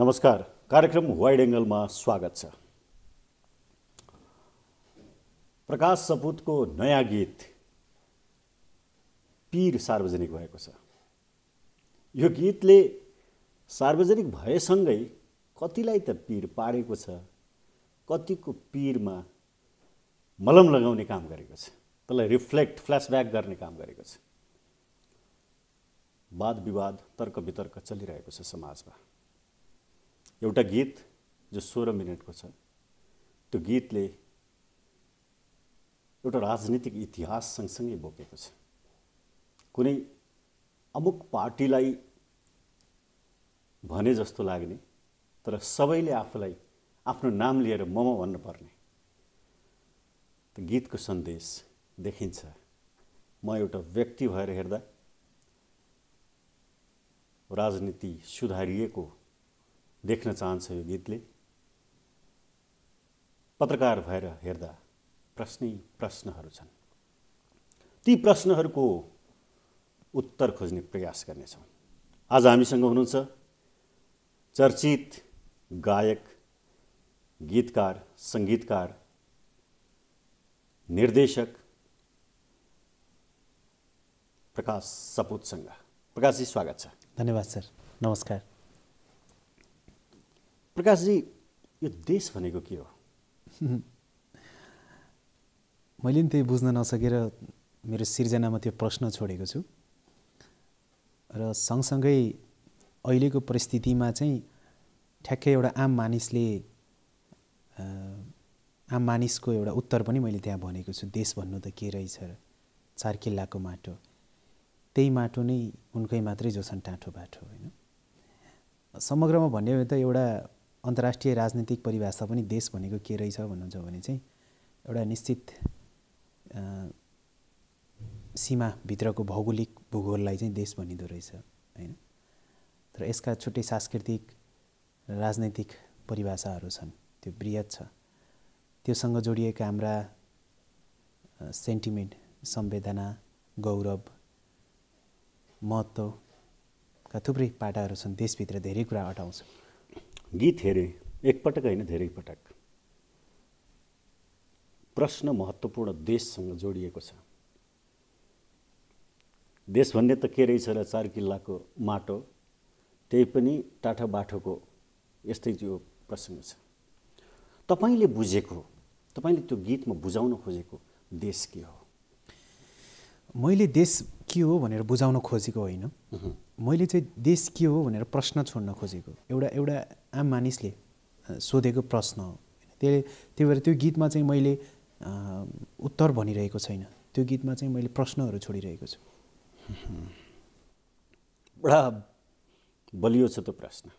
नमस्कार, कार्यक्रम वाइड एंगलमा स्वागत छ। प्रकाश सपुतको नयाँ गीत पीर सार्वजनिक भएको छ। यो गीतले सार्वजनिक भएसँगै कतिलाई त पीर पारेको छ, कतिको पीरमा मलम लगाउने काम गरेको छ, त्यसलाई रिफ्लेक्ट फ्ल्यासब्याक गर्ने काम गरेको छ। वाद विवाद तर्क वितर्क चलिरहेको छ समाजमा। एउटा गीत जो 16 मिनेटको छ, त्यो गीतले एउटा राजनीतिक इतिहास सँगसँगै बोकेको छ। कुनै अमुक पार्टीलाई भने जस्तो लाग्ने, तर सबैले आफूलाई आफ्नो नाम लिएर मम भन्नुपर्ने त्यो गीतको सन्देश देखिन्छ। म एउटा व्यक्ति भएर हेर्दा राजनीति सुधारिएको देख्न चाहन्छ यो गीतले। पत्रकार भएर हेर्दा प्रश्नै प्रश्नहरू छन्। ती प्रश्नहरूको उत्तर खोज्ने प्रयास गर्नेछौँ। आज हामीसँग हुनुहुन्छ चर्चित गायक, गीतकार, सङ्गीतकार, निर्देशक प्रकाश सपुतसँग। प्रकाशजी, स्वागत छ। धन्यवाद सर, नमस्कार। प्रकाशजी, यो देश भनेको के हो? मैले नि त्यही बुझ्न नसकेर मेरो सिर्जनामा त्यो प्रश्न छोडेको छु र सँगसँगै अहिलेको परिस्थितिमा चाहिँ ठ्याक्कै एउटा आम मानिसको एउटा उत्तर पनि मैले त्यहाँ भनेको छु। देश भन्नु त के रहेछ र? 4 किल्लाको माटो, त्यही माटो नै उनकै मात्रै जो छन् टाँठो बाठो, होइन? समग्रमा भन्ने हो त एउटा अन्तर्राष्ट्रिय राजनीतिक परिभाषा पनि देश भनेको के रहेछ भन्नुहुन्छ भने चाहिँ एउटा निश्चित सीमाभित्रको भौगोलिक भूगोललाई चाहिँ देश भनिँदो रहेछ, होइन? तर यसका छुट्टै सांस्कृतिक राजनैतिक परिभाषाहरू छन्, त्यो बृहत छ। त्योसँग जोडिएका हाम्रा सेन्टिमेन्ट, संवेदना, गौरव, महत्त्वका थुप्रै पाटाहरू छन्। देशभित्र धेरै कुरा अटाउँछ। गीत हेरे एकपटक होइन, धेरै पटक प्रश्न महत्त्वपूर्ण देशसँग जोडिएको छ। देश भन्ने त के रहेछ र 4 किल्लाको माटो, त्यही पनि टाठा बाठोको, यस्तै त्यो प्रसङ्ग छ। तपाईँले बुझेको, तपाईँले त्यो गीतमा बुझाउन खोजेको देश के हो? मैले देश के हो भनेर बुझाउन खोजेको होइन, मैले चाहिँ देश के हो भनेर प्रश्न छोड्न खोजेको। एउटा आम मानिसले सोधेको प्रश्न हो। त्यही भएर त्यो गीतमा चाहिँ मैले उत्तर भनिरहेको छैन, त्यो गीतमा चाहिँ मैले प्रश्नहरू छोडिरहेको छु। बडा बलियो छ त्यो प्रश्न।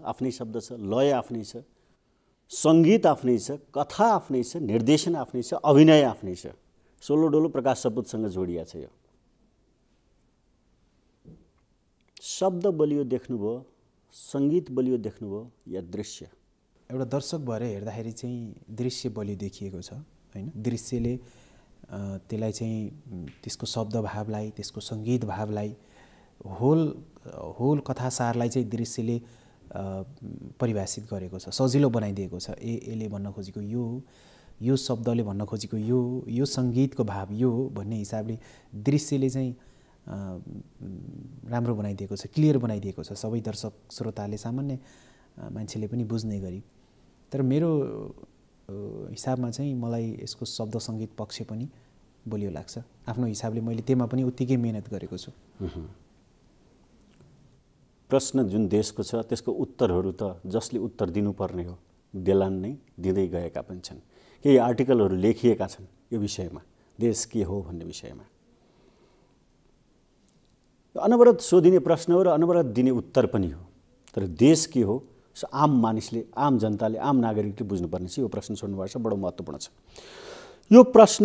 आफ्नै शब्द छ, लय आफ्नै छ, सङ्गीत आफ्नै छ, कथा आफ्नै छ, निर्देशन आफ्नै छ, अभिनय आफ्नै छ। सोलो डोलो प्रकाश सपुतसँग जोडिया छ। यो शब्द बलियो देख्नुभयो, सङ्गीत बलियो देख्नुभयो या दृश्य? एउटा दर्शक भएर हेर्दाखेरि चाहिँ दृश्य बलियो देखिएको छ, होइन? दृश्यले त्यसलाई चाहिँ त्यसको शब्द भावलाई, त्यसको सङ्गीत भावलाई, होल कथासारलाई चाहिँ दृश्यले परिभाषित गरेको छ, सजिलो बनाइदिएको छ। यसले भन्न खोजेको यो हो, यो शब्दले भन्न खोजेको यो सङ्गीतको भाव यो हो भन्ने हिसाबले दृश्यले चाहिँ राम्रो बनाइदिएको छ, क्लियर बनाइदिएको छ, सबै दर्शक श्रोताले, सामान्य मान्छेले पनि बुझ्ने गरी। तर मेरो हिसाबमा चाहिँ मलाई यसको शब्द सङ्गीत पक्ष पनि बलियो लाग्छ। आफ्नो हिसाबले मैले त्यसमा पनि उत्तिकै मेहनत गरेको छु। प्रश्न जुन देशको छ त्यसको उत्तरहरू त जसले उत्तर दिनुपर्ने हो देलान नै दिँदै गएका पनि छन्। केही आर्टिकलहरू लेखिएका छन् यो विषयमा, देश के हो भन्ने विषयमा। अनवरत सोधिने प्रश्न हो र अनवरत दिने उत्तर पनि हो। तर देश के हो आम मानिसले, आम जनताले, आम नागरिकले बुझ्नुपर्ने छ। यो प्रश्न सोध्नुपर्छ, बडो महत्त्वपूर्ण छ। यो प्रश्न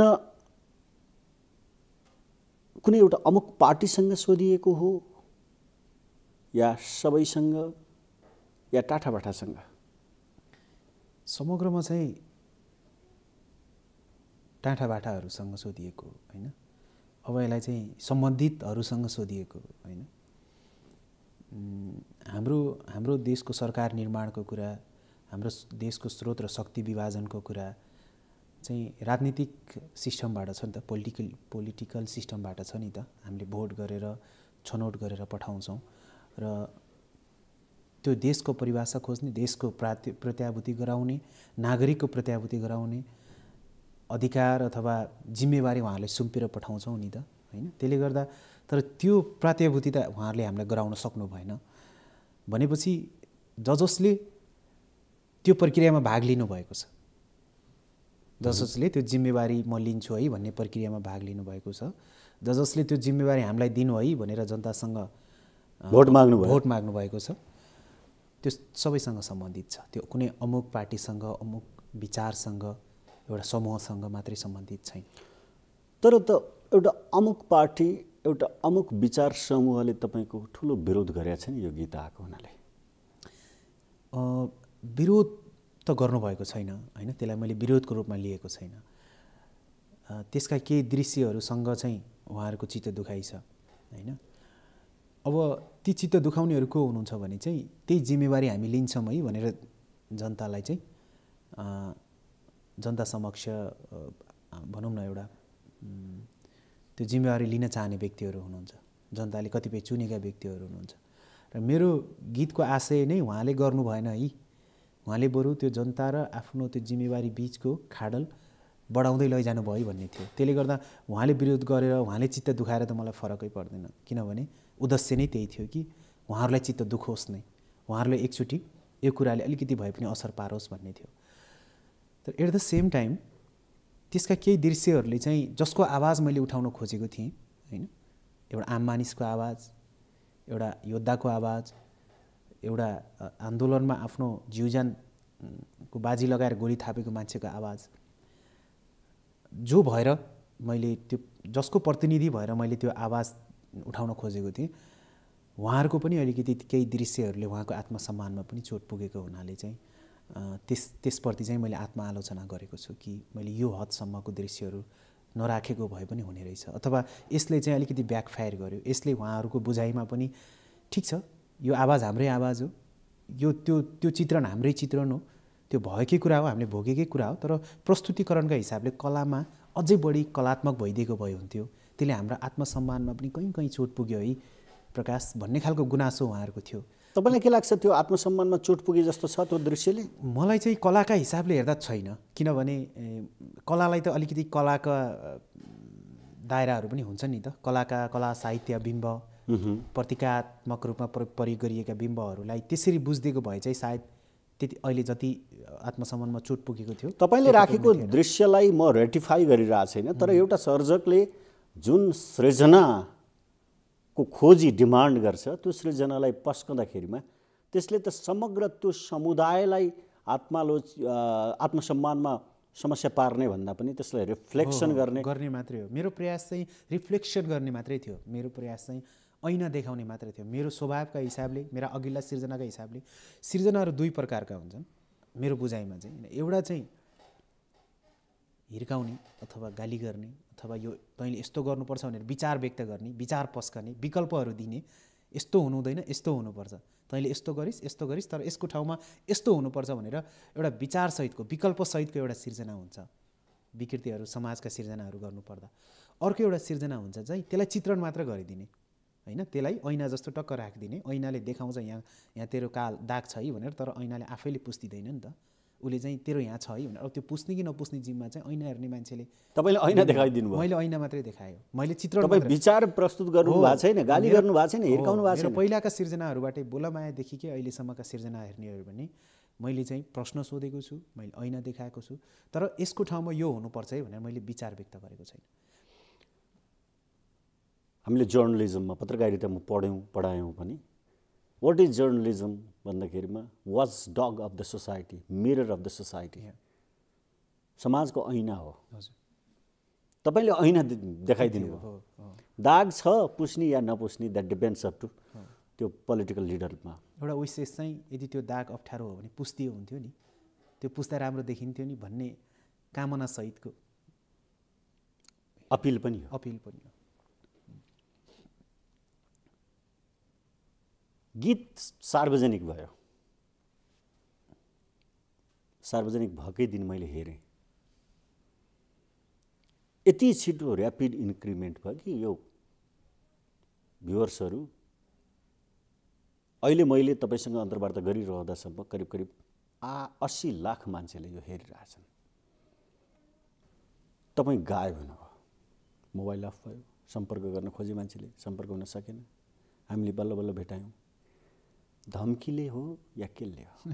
कुनै एउटा अमुक पार्टीसँग सोधिएको हो या सबैसँग या टाठाबाठासँग? समग्रमा चाहिँ टाठाबाठाहरूसँग सोधिएको होइन, अब यसलाई चाहिँ सम्बन्धितहरूसँग सोधिएको होइन। हाम्रो देशको सरकार निर्माणको कुरा, हाम्रो देशको स्रोत र शक्ति विभाजनको कुरा चाहिँ राजनीतिक सिस्टमबाट छ नि त, पोलिटिकल सिस्टमबाट छ नि त। हामीले भोट गरेर छनौट गरेर पठाउँछौँ र त्यो देशको परिभाषा खोज्ने, देशको प्रत्याभूति गराउने, नागरिकको प्रत्याभूति गराउने अधिकार अथवा जिम्मेवारी उहाँहरूले सुम्पेर पठाउँछौँ नि त, होइन? त्यसले गर्दा तर त्यो प्रत्याभूति त उहाँहरूले हामीलाई गराउन सक्नु भएन भनेपछि जसले त्यो प्रक्रियामा भाग लिनुभएको छ, जसले त्यो जिम्मेवारी म लिन्छु है भन्ने प्रक्रियामा भाग लिनुभएको छ, जसले त्यो जिम्मेवारी हामीलाई दिनु है भनेर जनतासँग भोट माग्नु भएको छ, त्यो सबैसँग सम्बन्धित छ। त्यो कुनै अमुक पार्टीसँग, अमुक विचारसँग, एउटा समूहसँग मात्रै सम्बन्धित छैन। तर त एउटा अमुक पार्टी, एउटा अमुक विचार समूहले तपाईँको ठुलो विरोध गरेका छ नि यो गीत आएको हुनाले। विरोध त गर्नुभएको छैन, होइन? त्यसलाई मैले विरोधको रूपमा लिएको छैन। त्यसका केही दृश्यहरूसँग चाहिँ उहाँहरूको चित्त दुखाइ छ, होइन? अब ती चित्त दुखाउनेहरू को हुनुहुन्छ भने चाहिँ त्यही जिम्मेवारी हामी लिन्छौँ है भनेर जनतालाई चाहिँ जनता समक्ष भनौँ न एउटा त्यो जिम्मेवारी लिन चाहने व्यक्तिहरू हुनुहुन्छ, जनताले कतिपय चुनेका व्यक्तिहरू हुनुहुन्छ। र मेरो गीतको आशय नै उहाँले गर्नु भएन है, उहाँले बरु त्यो जनता र आफ्नो त्यो जिम्मेवारी बिचको खाडल बढाउँदै लैजानु भयो भन्ने थियो। त्यसले गर्दा उहाँले विरोध गरेर उहाँले चित्त दुखाएर त मलाई फरकै पर्दैन, किनभने उद्देश्य नै त्यही थियो कि उहाँहरूलाई चित्त दुखोस् नै, उहाँहरूले एकचोटि यो कुराले अलिकति भए पनि असर पारोस् भन्ने थियो। तर एट द सेम टाइम त्यसका केही दृश्यहरूले चाहिँ जसको आवाज मैले उठाउन खोजेको थिएँ, होइन? एउटा आम मानिसको आवाज, एउटा योद्धाको आवाज, एउटा आन्दोलनमा आफ्नो जीवज्यानको बाजी लगाएर गोली थापेको मान्छेको आवाज, जो भएर मैले त्यो जसको प्रतिनिधि भएर मैले त्यो आवाज उठाउन खोजेको थिएँ, उहाँहरूको पनि अलिकति केही दृश्यहरूले उहाँको आत्मसम्मानमा पनि चोट पुगेको हुनाले चाहिँ त्यसप्रति चाहिँ मैले आत्मआलोचना गरेको छु कि मैले यो हदसम्मको दृश्यहरू नराखेको भए पनि हुने रहेछ, अथवा यसले चाहिँ अलिकति ब्याकफायर गर्यो। यसले उहाँहरूको बुझाइमा पनि ठिक छ, यो आवाज हाम्रै आवाज हो, यो त्यो चित्रण हाम्रै चित्रण हो, त्यो भएकै कुरा हो, हामीले भोगेकै कुरा हो, तर प्रस्तुतिकरणका हिसाबले कलामा अझै बढी कलात्मक भइदिएको भए हुन्थ्यो। त्यसले हाम्रो आत्मसम्मानमा पनि कहीँ कहीँ चोट पुग्यो है प्रकाश भन्ने खालको गुनासो उहाँहरूको थियो। तपाईँलाई के लाग्छ त्यो आत्मसम्मानमा चोट पुगे जस्तो छ त्यो दृश्यले? मलाई चाहिँ कलाका हिसाबले हेर्दा छैन, किनभने कलालाई त अलिकति कलाका दायराहरू पनि हुन्छ नि त। कला साहित्य बिम्ब, प्रतीकात्मक रूपमा प्रयोग गरिएका बिम्बहरूलाई त्यसरी बुझिदिएको भए चाहिँ सायद त्यति अहिले जति आत्मसम्मानमा चोट पुगेको थियो। तपाईँले राखेको दृश्यलाई म रेटिफाई गरिरहेको छैन, तर एउटा सर्जकले जुन सृजनाको खोजी डिमान्ड गर्छ त्यो सृजनालाई पस्कँदाखेरिमा त्यसले त समग्र त्यो समुदायलाई आत्मसम्मानमा समस्या पार्ने भन्दा पनि त्यसलाई रिफ्लेक्सन गर्ने मात्रै हो। मेरो प्रयास चाहिँ रिफ्लेक्सन गर्ने मात्रै थियो, मेरो प्रयास चाहिँ ऐना देखाउने मात्रै थियो। मेरो स्वभावका हिसाबले, मेरा अघिल्ला सिर्जनाका हिसाबले सिर्जनाहरू दुई प्रकारका हुन्छन् मेरो बुझाइमा चाहिँ। एउटा चाहिँ हिर्काउने अथवा गाली गर्ने, अथवा यो तैँले यस्तो गर्नुपर्छ भनेर विचार व्यक्त गर्ने, विचार पस्कने, विकल्पहरू दिने, यस्तो हुनु हुँदैन, यस्तो हुनुपर्छ, तैँले यस्तो गरिस् तर यसको ठाउँमा यस्तो हुनुपर्छ भनेर एउटा विचारसहितको विकल्पसहितको एउटा सिर्जना हुन्छ। विकृतिहरू समाजका सिर्जनाहरू गर्नुपर्दा अर्को एउटा सिर्जना हुन्छ चाहिँ त्यसलाई चित्रण मात्र गरिदिने, होइन? त्यसलाई ऐना जस्तो टक्क राखिदिने, ऐनाले देखाउँछ यहाँ तेरो दाग छ है भनेर, तर ऐनाले आफैले पुस्दिँदैन नि त। उसले चाहिँ तेरो यहाँ छ है भनेर, अब त्यो पुस्ने कि नपुस्ने जिम्मा चाहिँ ऐना हेर्ने मान्छेले। तपाईँले ऐना देखाइदिनु भयो? मैले ऐना मात्रै देखायो, मैले चित्रण। तपाईँ विचार प्रस्तुत गर्नु भएको छैन, गाली गर्नु भएको छैन, हिर्काउनु भएको छैन। पहिलाका सिर्जनाहरूबाटै बोलमायादेखि के अहिलेसम्मका सिर्जना हेर्ने हो भने मैले चाहिँ प्रश्न सोधेको छु, मैले ऐना देखाएको छु, तर यसको ठाउँमा यो हुनुपर्छ है भनेर मैले विचार व्यक्त गरेको छैन। हामीले जर्नलिजममा, पत्रकारितामा पढायौँ पनि। वाट इज जर्नलिजम भन्दाखेरिमा watch dog of the society, mirror of the society, समाजको ऐना हो। तपाईँले ऐना देखाइदिनु भयो। दाग छ पुस्ने या नपुस्ने, द्याट डिपेन्ड्स अप टु त्यो पोलिटिकल लिडरमा। एउटा विशेष चाहिँ यदि त्यो दाग अप्ठ्यारो हो भने पुस्दियो हुन्थ्यो नि, त्यो पुस्दा राम्रो देखिन्थ्यो नि भन्ने कामना सहितको अपिल पनि हो। गीत सार्वजनिक भयो, सार्वजनिक भएकै दिन मैले हेरेँ, यति छिटो ऱ्यापिड इन्क्रिमेन्ट भयो कि यो भ्युवर्सहरू अहिले मैले तपाईसँग अन्तर्वार्ता गरिरहँदासम्म करिब करिब 80 लाख मान्छेले यो हेरिरहेछन्। तपाईँ गायब हुनुभयो, मोबाइल अफ भयो, सम्पर्क गर्न खोजे मान्छेले सम्पर्क हुन सकेन, हामीले बल्ल बल्ल भेटायौँ। धम्कीले हो या केले हो?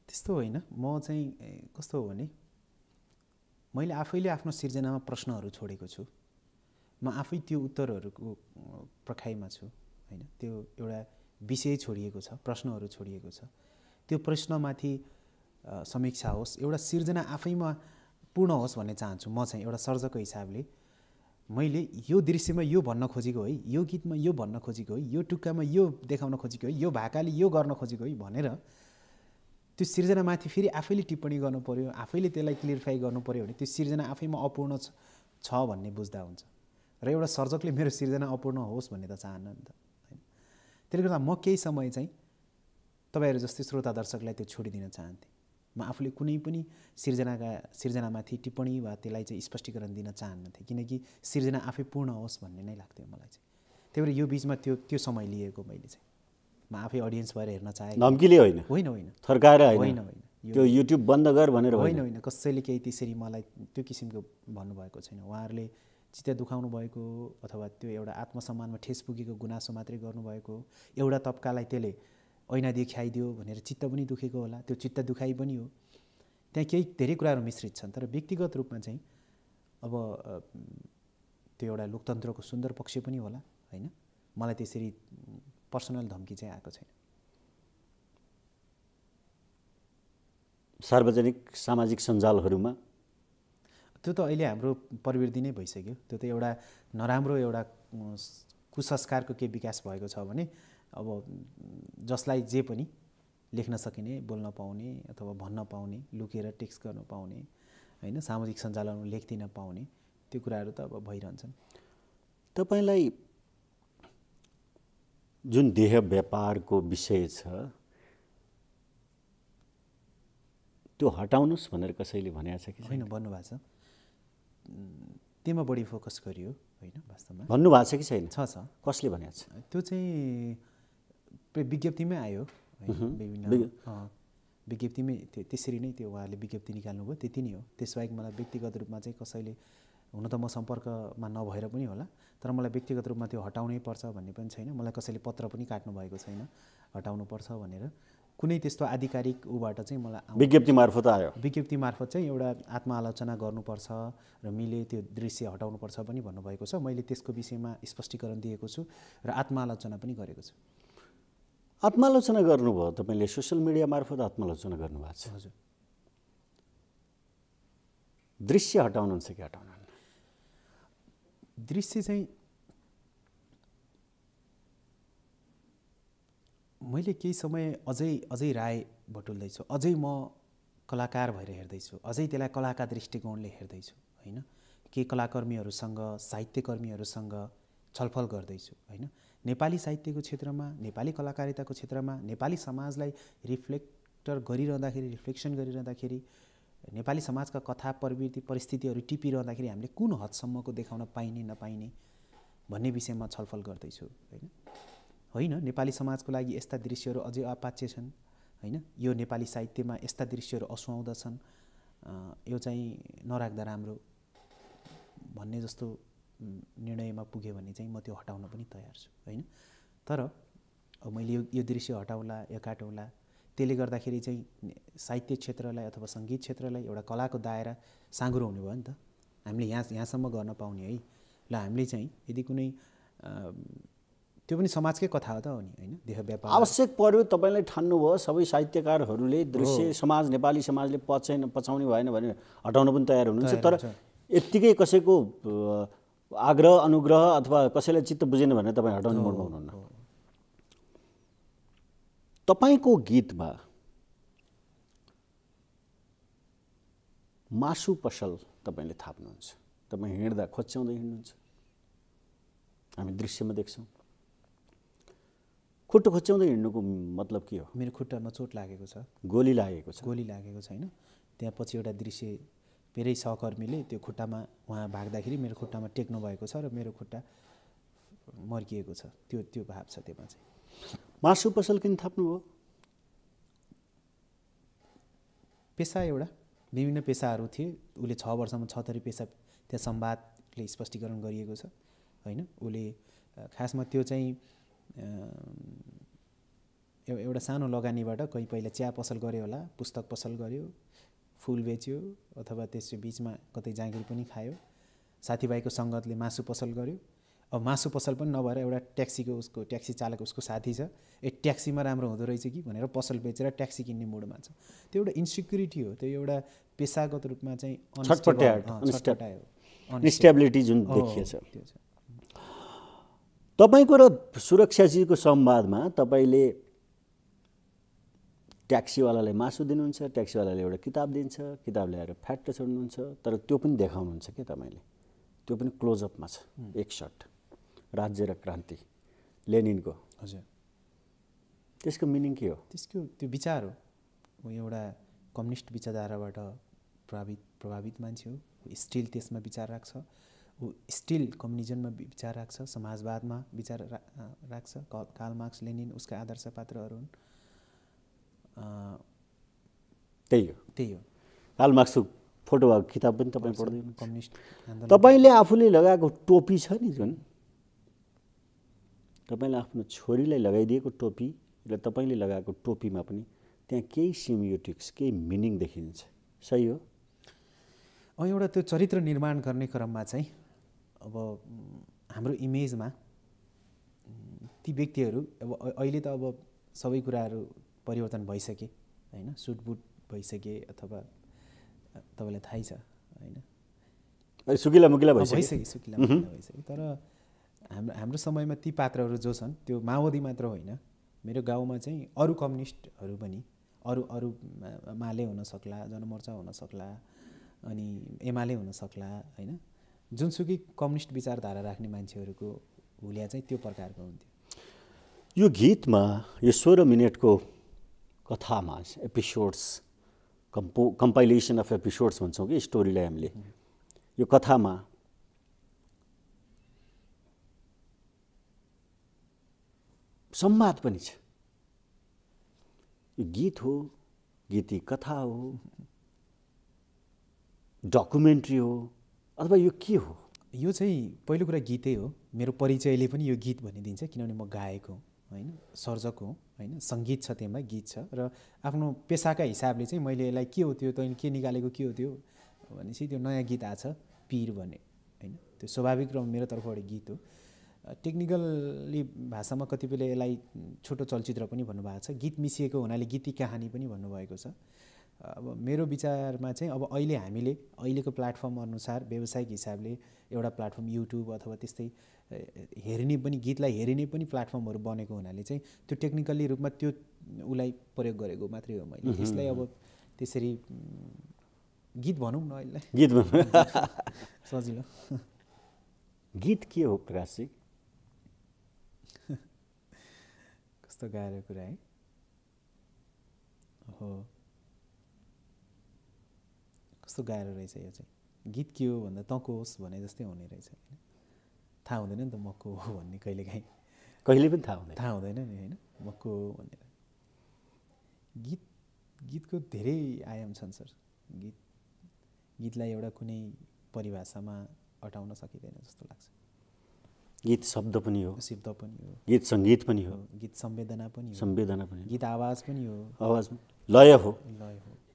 त्यस्तो होइन। म चाहिँ कस्तो हो भने मैले आफैले आफ्नो सिर्जनामा प्रश्नहरू छोडेको छु। म आफै त्यो उत्तरहरूको प्रखाइमा छु होइन। त्यो एउटा विषय छोडिएको छ, प्रश्नहरू छोडिएको छ। त्यो प्रश्नमाथि समीक्षा होस्, एउटा सिर्जना आफैमा पूर्ण होस् भन्ने चाहन्छु। म चाहिँ एउटा सर्जकको हिसाबले मैले यो दृश्यमा यो भन्न खोजेको है, यो गीतमा यो भन्न खोजेको है, यो टुक्कामा यो देखाउन खोजेको है, यो भाकाले यो गर्न खोजेको है भनेर त्यो सिर्जनामाथि फेरि आफैले टिप्पणी गर्नु पर्यो, आफैले त्यसलाई क्लियरिफाई गर्नु पर्यो भने त्यो सिर्जना आफैमा अपूर्ण छ भन्ने बुझ्दा हुन्छ। र एउटा सर्जकले मेरो सिर्जना अपूर्ण होस् भन्ने त चाहन्न नि त होइन। त्यसले गर्दा म केही समय चाहिँ तपाईँहरू जस्तै श्रोता दर्शकलाई त्यो छोडिदिन चाहन्थेँ। म आफूले कुनै पनि सिर्जनामाथि टिप्पणी वा त्यसलाई चाहिँ स्पष्टीकरण दिन चाहन्नथेँ, किनकि सिर्जना आफै पूर्ण होस् भन्ने नै लाग्थ्यो मलाई चाहिँ। त्यही भएर यो बिचमा त्यो समय लिएको मैले चाहिँ म आफै अडियन्स भएर हेर्न चाहेँ। धम्कीले होइन, होइन होइन, थर्काएर होइन होइन, त्यो युट्युब बन्द गर भनेर होइन होइन, कसैले केही त्यसरी मलाई त्यो किसिमको भन्नुभएको छैन। उहाँहरूले चित्त दुखाउनु भएको अथवा त्यो एउटा आत्मसम्मानमा ठेस पुगेको गुनासो मात्रै गर्नुभएको, एउटा तबकालाई त्यसले ऐना देखाइदियो भनेर चित्त पनि दुखेको होला, त्यो चित्त दुखाइ पनि हो। त्यहाँ केही धेरै कुराहरू मिश्रित छन्। तर व्यक्तिगत रूपमा चाहिँ अब त्यो एउटा लोकतन्त्रको सुन्दर पक्ष पनि होला होइन। मलाई त्यसरी पर्सनल धम्की चाहिँ आएको छैन। सार्वजनिक सामाजिक सञ्जालहरूमा त्यो त अहिले हाम्रो प्रवृत्ति नै भइसक्यो। त्यो त एउटा नराम्रो एउटा कुसंस्कारको के विकास भएको छ भने अब जसलाई जे पनि लेख्न सकिने, बोल्न पाउने अथवा भन्न पाउने, लुकेर टेक्स्ट गर्न पाउने होइन, सामाजिक सञ्जालमा लेख्दिन पाउने, त्यो कुराहरू त अब भइरहन्छन्। तपाईँलाई जुन देह व्यापारको विषय छ त्यो हटाउनुस् भनेर कसैले भनेको छ कि होइन? भन्नुभएको छ, त्यसमा बढी फोकस गरियो होइन। वास्तवमा भन्नुभएको छ कि छैन? छ छ। कसले भनेको छ? त्यो चाहिँ विज्ञप्तिमै आयो होइन, विभिन्न विज्ञप्तिमै त्यसरी नै त्यो उहाँहरूले विज्ञप्ति निकाल्नुभयो, त्यति नै हो। त्यसबाहेक मलाई व्यक्तिगत रूपमा चाहिँ कसैले, हुन त म सम्पर्कमा नभएर पनि होला, तर मलाई व्यक्तिगत रूपमा त्यो हटाउनै पर्छ भन्ने पनि छैन। मलाई कसैले पत्र पनि काट्नु भएको छैन हटाउनु पर्छ भनेर। कुनै त्यस्तो आधिकारिक ऊबाट चाहिँ मलाई विज्ञप्ति मार्फत आयो? विज्ञप्ति मार्फत चाहिँ एउटा आत्मआलोचना गर्नुपर्छ र मिले त्यो दृश्य हटाउनुपर्छ पनि भन्नुभएको छ। मैले त्यसको विषयमा स्पष्टीकरण दिएको छु र आत्मआलोचना पनि गरेको छु। आत्मालोचना गर्नुभयो तपाईँले, सोसियल मिडिया मार्फत आत्मालोचना गर्नुभएको छ। हजुर। दृश्य हटाउनुहुन्छ कि हटाउनुहुन्न? दृश्य चाहिँ मैले केही समय अझै राय बटुल्दैछु, अझै म कलाकार भएर हेर्दैछु, अझै त्यसलाई कलाका दृष्टिकोणले हेर्दैछु होइन। केही कलाकर्मीहरूसँग, साहित्यकर्मीहरूसँग छलफल गर्दैछु होइन। नेपाली साहित्यको क्षेत्रमा, नेपाली कलाकारिताको क्षेत्रमा, नेपाली समाजलाई रिफ्लेक्सन गरिरहँदाखेरि, नेपाली समाजका कथा प्रवृत्ति परिस्थितिहरू टिपिरहँदाखेरि हामीले कुन हदसम्मको देखाउन पाइने नपाइने भन्ने विषयमा छलफल गर्दैछु होइन। नेपाली समाजको लागि यस्ता दृश्यहरू अझै अपाच्य छन् होइन। यो नेपाली साहित्यमा यस्ता दृश्यहरू असुहाउँदा छन्, यो चाहिँ नराख्दा राम्रो भन्ने जस्तो निर्णयमा पुग्यो भने चाहिँ म त्यो हटाउन पनि तयार छु होइन। तर अब मैले यो दृश्य हटाउला या काटौँला, त्यसले गर्दाखेरि चाहिँ साहित्य क्षेत्रलाई अथवा सङ्गीत क्षेत्रलाई एउटा कलाको दायरा साँघुरो हुने भयो नि त। हामीले यहाँसम्म गर्न पाउने है। ल हामीले चाहिँ यदि कुनै त्यो पनि समाजकै कथा हो त हो नि होइन। देह व्यापार आवश्यक पर्यो, तपाईँलाई ठान्नुभयो, सबै साहित्यकारहरूले दृश्य समाज, नेपाली समाजले पचाउने भएन भने हटाउन पनि तयार हुनुहुन्छ। तर यत्तिकै कसैको आग्रह अनुग्रह अथवा कसैलाई चित्त बुझेन भने तपाईँ हटाउने मोडमा हुनुहुन्न। तपाईँको गीतमा मासु पसल तपाईँले थाप्नुहुन्छ, तपाईँ हिँड्दा खोच्याउँदै हिँड्नुहुन्छ। हामी दृश्यमा देख्छौँ। खुट्टो खोच्याउँदै हिँड्नुको मतलब के हो? मेरो खुट्टामा चोट लागेको छ, गोली लागेको छ। गोली लागेको छ होइन। त्यहाँ पछि एउटा दृश्य, मेरै सहकर्मीले त्यो खुट्टामा उहाँ भाग्दाखेरि मेरो खुट्टामा टेक्नु भएको छ र मेरो खुट्टा मर्किएको छ। त्यो भाव छ त्यसमा चाहिँ। मासु पसल किन थाप्नुभयो? पेसा एउटा, विभिन्न पेसाहरू थिए। उसले 6 वर्षमा 6 थरी पेसा त्यहाँ संवादले स्पष्टीकरण गरिएको छ होइन। उसले खासमा त्यो चाहिँ एउटा सानो लगानीबाट कहीँ पहिला चिया पसल गर्यो होला, पुस्तक पसल गर्यो, फुल बेच्यो, अथवा त्यसको बिचमा कतै जागिर पनि खायो। साथीभाइको सङ्गतले मासु पसल गर्यो। अब मासु पसल पनि नभएर एउटा उसको ट्याक्सी चालक उसको साथी छ, ट्याक्सीमा राम्रो हुँदो रहेछ कि भनेर पसल बेचेर ट्याक्सी किन्ने मुडमा छ। त्यो एउटा इन्सिक्युरिटी हो, त्यो एउटा पेसागत रूपमा चाहिँ अनस्टेबिलिटी जुन देखिएछ। तपाईँको र सुरक्षाजीको संवादमा तपाईँले ट्याक्सीवालालाई मासु दिनुहुन्छ, ट्याक्सीवालाले एउटा किताब दिन्छ, किताब ल्याएर फ्याट्ट छोड्नुहुन्छ, तर त्यो पनि देखाउनुहुन्छ कि तपाईँले, त्यो पनि क्लोजअपमा छ। एक सट राज्य र क्रान्ति लेनिनको। हजुर, त्यसको मिनिङ के हो? त्यसको त्यो विचार हो, ऊ एउटा कम्युनिस्ट विचारधाराबाट प्रभावित मान्छे हो। स्टिल त्यसमा विचार राख्छ, ऊ स्टिल कम्युनिजममा विचार राख्छ, समाजवादमा विचार राख्छ। कार्ल मार्क्स, लेनिन उसका आदर्श पात्रहरू हुन्। त्यही हो। कार्ल मार्क्सको फोटो भएको किताब पनि तपाईँ पढ्दैन? कम्युनिस्ट तपाईँले आफूले लगाएको टोपी छ नि जुन, तपाईँले आफ्नो छोरीलाई लगाइदिएको टोपी र तपाईँले लगाएको टोपीमा पनि त्यहाँ केही सिमियोटिक्स, केही मिनिङ देखिन्छ, सही हो? एउटा त्यो चरित्र निर्माण गर्ने क्रममा चाहिँ अब हाम्रो इमेजमा ती व्यक्तिहरू, अब अहिले त अब सबै कुराहरू परिवर्तन भइसके होइन, सुटबुट भइसके, अथवा तपाईँलाई थाहै छ होइन, सुकिला मुकिला भइसक्यो। तर हाम्रो समयमा ती पात्रहरू जो छन् त्यो माओवादी मात्र होइन, मेरो गाउँमा चाहिँ अरू कम्युनिस्टहरू पनि, अरू माले हुन सक्ला, जनमोर्चा हुन सक्ला, अनि एमाले हुन सक्ला होइन, जुनसुकै कम्युनिस्ट विचारधारा राख्ने मान्छेहरूको हुलिया चाहिँ त्यो प्रकारको हुन्थ्यो। यो गीतमा यो 16 मिनटको कथामा एपिसोड्स, कम्पाइलेसन अफ एपिसोड्स भन्छौँ कि स्टोरीलाई हामीले, यो कथामा संवाद पनि छ। यो गीत हो, गीती कथा हो, डकुमेन्ट्री हो, अथवा यो के हो? यो चाहिँ पहिलो कुरा गीतै हो। मेरो परिचयले पनि यो गीत भनिदिन्छ, किनभने म गायक हो होइन, सर्जक हो होइन, सङ्गीत छ त्यसमा, गीत छ। र आफ्नो पेसाका हिसाबले चाहिँ मैले यसलाई के हो त्यो तैँले के निकालेको के हो त्यो भनेपछि त्यो नयाँ गीत आछ पीर भन्ने होइन, त्यो स्वाभाविक र मेरो तर्फबाट गीत हो। टेक्निकली भाषामा कतिपयले यसलाई छोटो चलचित्र पनि भन्नुभएको छ, गीत मिसिएको हुनाले गीती कहानी पनि भन्नुभएको छ। अब मेरो विचारमा चाहिँ अब अहिले हामीले अहिलेको प्लेटफर्म अनुसार व्यावसायिक हिसाबले एउटा प्लेटफर्म युट्युब अथवा त्यस्तै हेर्ने पनि, गीतलाई हेरिने पनि प्लेटफर्महरू बनेको हुनाले चाहिँ त्यो टेक्निकली रूपमा त्यो उसलाई प्रयोग गरेको मात्रै हो मैले। यसलाई अब त्यसरी गीत भनौँ न, अहिले गीत भनौँ सजिलो। गीत के हो प्रकाशजी? कस्तो गाह्रो कुरा है। हो, कस्तो गाह्रो रहेछ यो चाहिँ। गीत के हो भन्दा तँ को होस् भने जस्तै हुने रहेछ होइन, थाहा हुँदैन नि त म को हो भन्ने, कहिले पनि थाहा हुँदैन नि होइन, म को हो भनेर। गीतको धेरै आयाम छन् सर। गीतलाई एउटा कुनै परिभाषामा अटाउन सकिँदैन जस्तो लाग्छ। गीत शब्द पनि हो, गीत सङ्गीत पनि हो, गीत संवेदना पनि हो, गीत आवाज पनि हो, लय हो,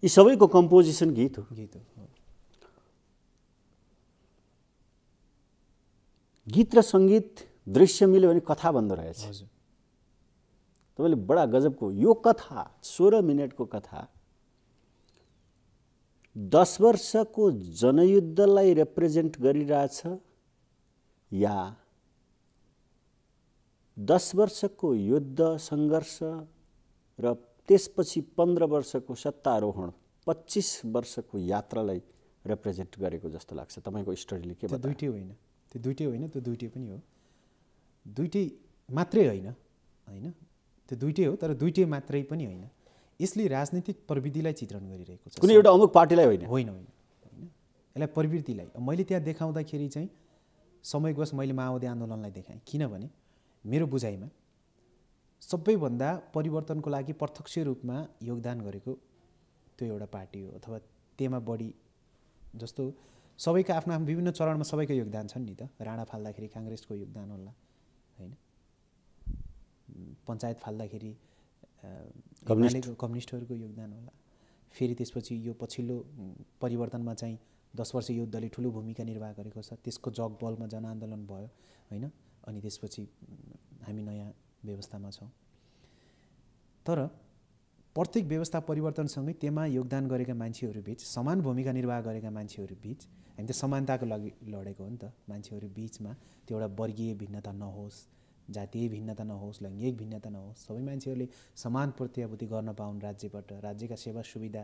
यी सबैको कम्पोजिसन गीत हो। गीत र सङ्गीत दृश्य मिल्यो भने कथा बन्दो रहेछ। तपाईँले बडा गजबको यो कथा, 16 मिनटको कथा 10 वर्षको जनयुद्धलाई रिप्रेजेन्ट गरिरहेछ या 10 वर्षको युद्ध सङ्घर्ष र त्यसपछि 15 वर्षको सत्तारोहण, 25 वर्षको यात्रालाई रिप्रेजेन्ट गरेको जस्तो लाग्छ तपाईँको स्टोरीले? के त्यो दुइटै होइन, त्यो दुइटै पनि हो। दुईटै मात्रै होइन होइन, त्यो दुईटै हो, तर दुईटै मात्रै पनि होइन। यसले राजनीतिक प्रवृत्तिलाई चित्रण गरिरहेको छ, कुनै एउटा अमुक पार्टीलाई होइन होइन होइन होइन, यसलाई प्रवृत्तिलाई। मैले त्यहाँ देखाउँदाखेरि चाहिँ समयवश मैले माओवादी आन्दोलनलाई देखाएँ, किनभने मेरो बुझाइमा सबैभन्दा परिवर्तनको लागि प्रत्यक्ष रूपमा योगदान गरेको त्यो एउटा पार्टी हो, अथवा त्यसमा बढी जस्तो सबैका आफ्नो आफ्नो विभिन्न चरणमा सबैको योगदान छन् नि त। राणा फाल्दाखेरि काङ्ग्रेसको योगदान होला होइन, पञ्चायत फाल्दाखेरि कम्युनिस्टहरूको योगदान होला, फेरि त्यसपछि यो पछिल्लो परिवर्तनमा चाहिँ 10 वर्ष युद्धले ठुलो भूमिका निर्वाह गरेको छ, त्यसको जगबलमा जनआन्दोलन भयो होइन, अनि त्यसपछि हामी नयाँ व्यवस्थामा छौँ। तर प्रत्येक व्यवस्था परिवर्तनसँगै त्यसमा योगदान गरेका मान्छेहरूबिच, समान भूमिका निर्वाह गरेका मान्छेहरूबिच हामी त समानताको लागि लडेको हो नि त। मान्छेहरू बिचमा त्यो एउटा वर्गीय भिन्नता नहोस्, जातीय भिन्नता नहोस्, लैङ्गिक भिन्नता नहोस्, सबै मान्छेहरूले समान प्रत्याभूति गर्न पाउन् राज्यबाट, राज्यका सेवा सुविधा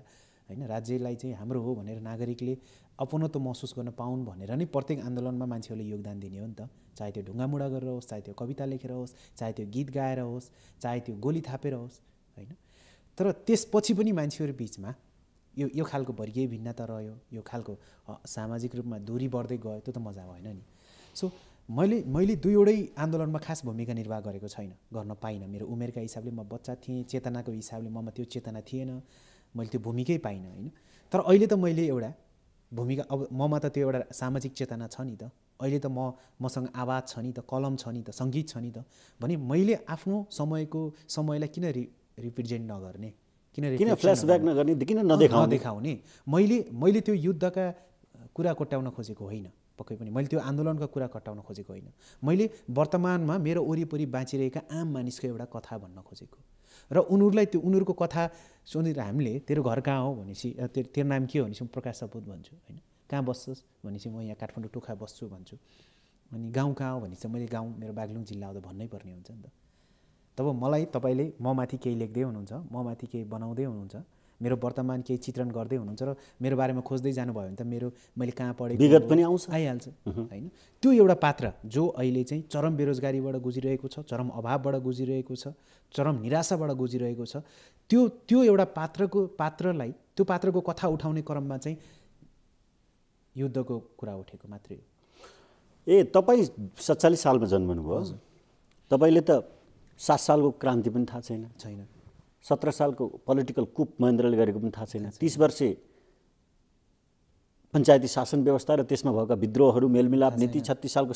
होइन, राज्यलाई चाहिँ हाम्रो हो भनेर नागरिकले अपनत्व महसुस गर्न पाउन् भनेर नै प्रत्येक आन्दोलनमा मान्छेहरूले योगदान दिने हो नि त। चाहे त्यो ढुङ्गामुढा गरेर होस्, चाहे त्यो कविता लेखेर होस्, चाहे त्यो गीत गाएर होस्, चाहे त्यो गोली थापेर होस् होइन। तर त्यसपछि पनि मान्छेहरू बिचमा यो खालको वर्गीय भिन्नता रह्यो, यो खालको सामाजिक रूपमा दूरी बढ्दै गयो, त्यो त मजा भएन नि। सो मैले दुईवटै आन्दोलनमा खास भूमिका निर्वाह गरेको छैन, गर्न पाइनँ। मेरो उमेरका हिसाबले म बच्चा थिएँ, चेतनाको हिसाबले ममा त्यो चेतना थिएन, मैले त्यो भूमिकै पाइनँ होइन। तर अहिले त मैले एउटा भूमिका, अब ममा त त्यो एउटा सामाजिक चेतना छ नि त, अहिले त मसँग आवाज छ नि त, कलम छ नि त, सङ्गीत छ नि त, भने मैले आफ्नो समयलाई किन रिप्रेजेन्ट नगर्ने, किन फ्ल्यासब्याक नगर्ने, किन नदेखाउने। मैले त्यो युद्धका कुरा कोट्याउन खोजेको होइन, पक्कै पनि मैले त्यो आन्दोलनका कुरा कटाउन खोजेको होइन। मैले वर्तमानमा मेरो वरिपरि बाँचिरहेका आम मानिसको एउटा कथा भन्न खोजेको, र उनीहरूलाई त्यो उनीहरूको कथा सुनेर हामीले तेरो घर कहाँ हो भनेपछि, तेरो नाम के हो भनेपछि म प्रकाश सपुत भन्छु होइन, कहाँ बस्छस् भनेपछि म यहाँ काठमाडौँ टोखा बस्छु भन्छु, अनि गाउँ कहाँ हो भनेपछि मैले गाउँ मेरो बागलुङ जिल्ला हो त भन्नै पर्ने हुन्छ नि त। तब मलाई तपाईँले ममाथि केही लेख्दै हुनुहुन्छ, ममाथि केही बनाउँदै हुनुहुन्छ, मेरो वर्तमान केही चित्रण गर्दै हुनुहुन्छ, र मेरो बारेमा खोज्दै जानुभयो भने त मैले कहाँ पढेको विगत पनि आइहाल्छ होइन। त्यो एउटा पात्र जो अहिले चाहिँ चरम बेरोजगारीबाट गुजिरहेको छ, चरम अभावबाट गुजिरहेको छ, चरम निराशाबाट गुजिरहेको छ, त्यो एउटा पात्रलाई त्यो पात्रको कथा उठाउने क्रममा चाहिँ युद्धको कुरा उठेको मात्रै हो। तपाईँ 47 सालमा जन्मनुभयो, तपाईँले त 7 सालको क्रान्ति पनि थाहा छैन, 17 सालको पोलिटिकल कुप महेन्द्रले गरेको पनि थाहा छैन, 30 वर्षे पञ्चायती शासन व्यवस्था र त्यसमा भएका विद्रोहहरू, मेलमिलाप नीति, 36 सालको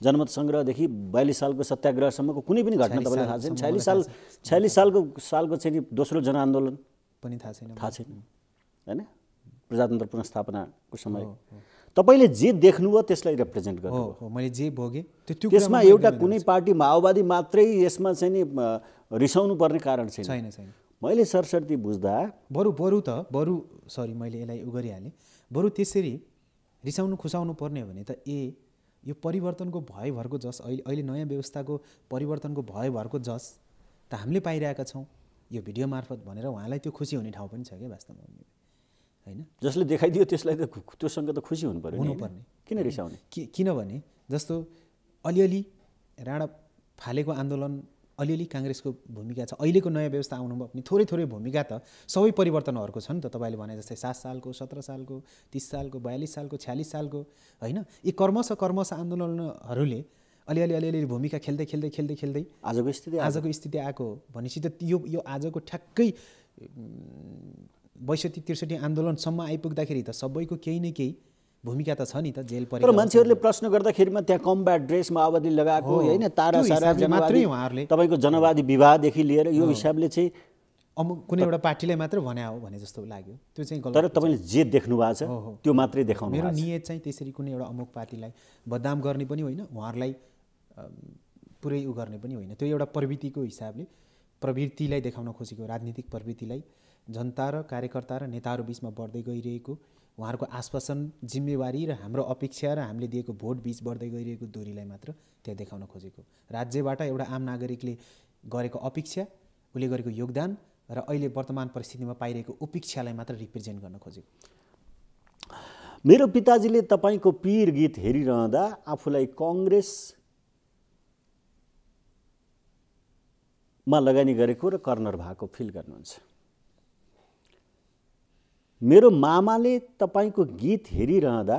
जनमत सङ्ग्रहदेखि 42 सालको सत्याग्रहसम्मको कुनै पनि घटना तपाईँलाई थाहा छैन। 46 सालको चाहिँ दोस्रो जनआन्दोलन पनि थाहा छैन होइन, प्रजातन्त्र पुनर्स्थापनाको समय। तपाईँले जे देख्नुभयो त्यसलाई रिप्रेजेन्ट गर्नु, मैले जे भोगेँ त्यसमा एउटा कुनै पार्टी माओवादी मात्रै यसमा चाहिँ नि रिसाउनु पर्ने कारण छैन। मैले सरसर्ती बुझ्दा बरु सरी मैले यसलाई गरिहालेँ, बरु त्यसरी रिसाउनु खुसाउनु पर्ने हो भने त यो परिवर्तनको भयभरको जस, अहिले नयाँ व्यवस्थाको परिवर्तनको भयभरको जस त हामीले पाइरहेका छौँ यो भिडियो मार्फत भनेर उहाँलाई त्यो खुसी हुने ठाउँ पनि छ क्या वास्तवमा होइन। जसले देखाइदियो त्यसलाई त त्योसँग त खुसी हुनुपर्ने, किन रिसाउने? किनभने जस्तो अलिअलि राणा फालेको आन्दोलन, अलिअलि काङ्ग्रेसको भूमिका छ, अहिलेको नयाँ व्यवस्था आउनुभयो भने थोरै भूमिका त सबै परिवर्तनहरूको छ नि त। तपाईँले भने जस्तै 7 सालको, 17 सालको, 30 सालको, 42 सालको, 46 सालको होइन, यी कर्मश आन्दोलनहरूले अलिअलि भूमिका खेल्दै आजको स्थिति आएको भनेपछि त यो आजको ठ्याक्कै 62-63 आन्दोलनसम्म आइपुग्दाखेरि त सबैको केही न केही भूमिका त छ नि त। जेल परेको, तर मान्छेहरूले प्रश्न गर्दाखेरिमा त्यहाँ कम्ब्याट ड्रेस माओवादी लगाएको होइन, तारा मात्रै उहाँहरूले तपाईँको जनवादी विवाहदेखि लिएर यो हिसाबले चाहिँ कुनै एउटा पार्टीलाई मात्र भने हो भने जस्तो लाग्यो, त्यो चाहिँ गलत। तर तपाईँले जे देख्नु भएको छ त्यो मात्रै देखाउनु। मेरो नियत चाहिँ त्यसरी कुनै एउटा अमुक पार्टीलाई बदनाम गर्ने पनि होइन, उहाँहरूलाई पुरै गर्ने पनि होइन, त्यो एउटा प्रवृत्तिलाई देखाउन खोजेको, राजनीतिक प्रवृत्तिलाई जनता र कार्यकर्ता र नेताहरू बिचमा बढ्दै गइरहेको, उहाँहरूको आश्वासन, जिम्मेवारी र हाम्रो अपेक्षा र हामीले दिएको भोट बिच बढ्दै गइरहेको दूरीलाई मात्र त्यहाँ देखाउन खोजेको। राज्यबाट एउटा आम नागरिकले गरेको अपेक्षा, उसले गरेको योगदान र अहिले वर्तमान परिस्थितिमा पाइरहेको उपेक्षालाई मात्र रिप्रेजेन्ट गर्न खोजेको। मेरो पिताजीले तपाईँको पीर गीत हेरिरहँदा आफूलाई कङ्ग्रेस मा लगानी गरेको र कर्नर भएको फिल गर्नुहुन्छ। मेरो मामाले तपाईँको गीत हेरिरहँदा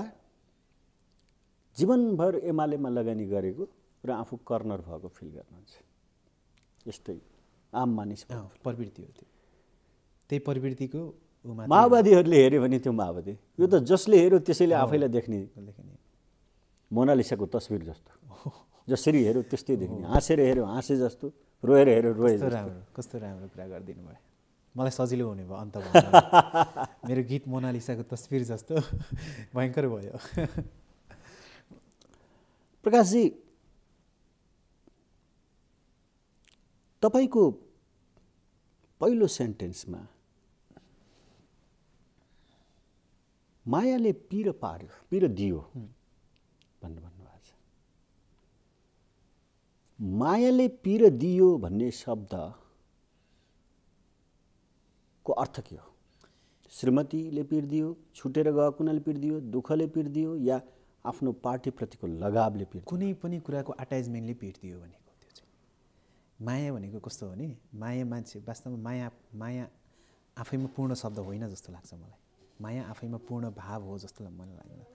जीवनभर एमालेमा लगानी गरेको र आफू कर्नर भएको फिल गर्नुहुन्छ। यस्तै आम मानिस प्रवृत्ति हो त्यो। त्यही प्रवृत्तिको माओवादीहरूले हेऱ्यो भने त्यो माओवादी, यो त जसले हेऱ्यो त्यसैले आफैलाई देख्ने मोनालिसाको तस्बिर जस्तो, जसरी हेऱ्यो त्यस्तै देख्ने, हाँसेर हेऱ्यो हाँसे जस्तो, रोएर हेऱ्यो रोए जस्तो। कस्तो राम्रो कुरा गरिदिनु भयो, मलाई सजिलो हुने भयो अन्त मेरो गीत मोनालिसाको तस्बिर जस्तो भयङ्कर भयो। प्रकाशजी, तपाईँको पहिलो सेन्टेन्समा मायाले पिर पार्यो, पिर दियो भन्नु भन्नुभएको छ। मायाले पिर दियो भन्ने शब्दको अर्थ के हो? श्रीमतीले पिर दियो, छुटेर गएको हुनाले पिर दियो, दुःखले पिर दियो, या आफ्नो पार्टीप्रतिको लगावले पिर? कुनै पनि कुराको अट्याचमेन्टले पिर दियो भनेको त्यो चाहिँ। माया भनेको कस्तो हो भने, माया मान्छे वास्तवमा माया आफैमा पूर्ण शब्द होइन जस्तो लाग्छ मलाई। माया आफैमा पूर्ण भाव हो जस्तो मलाई लाग्दैन।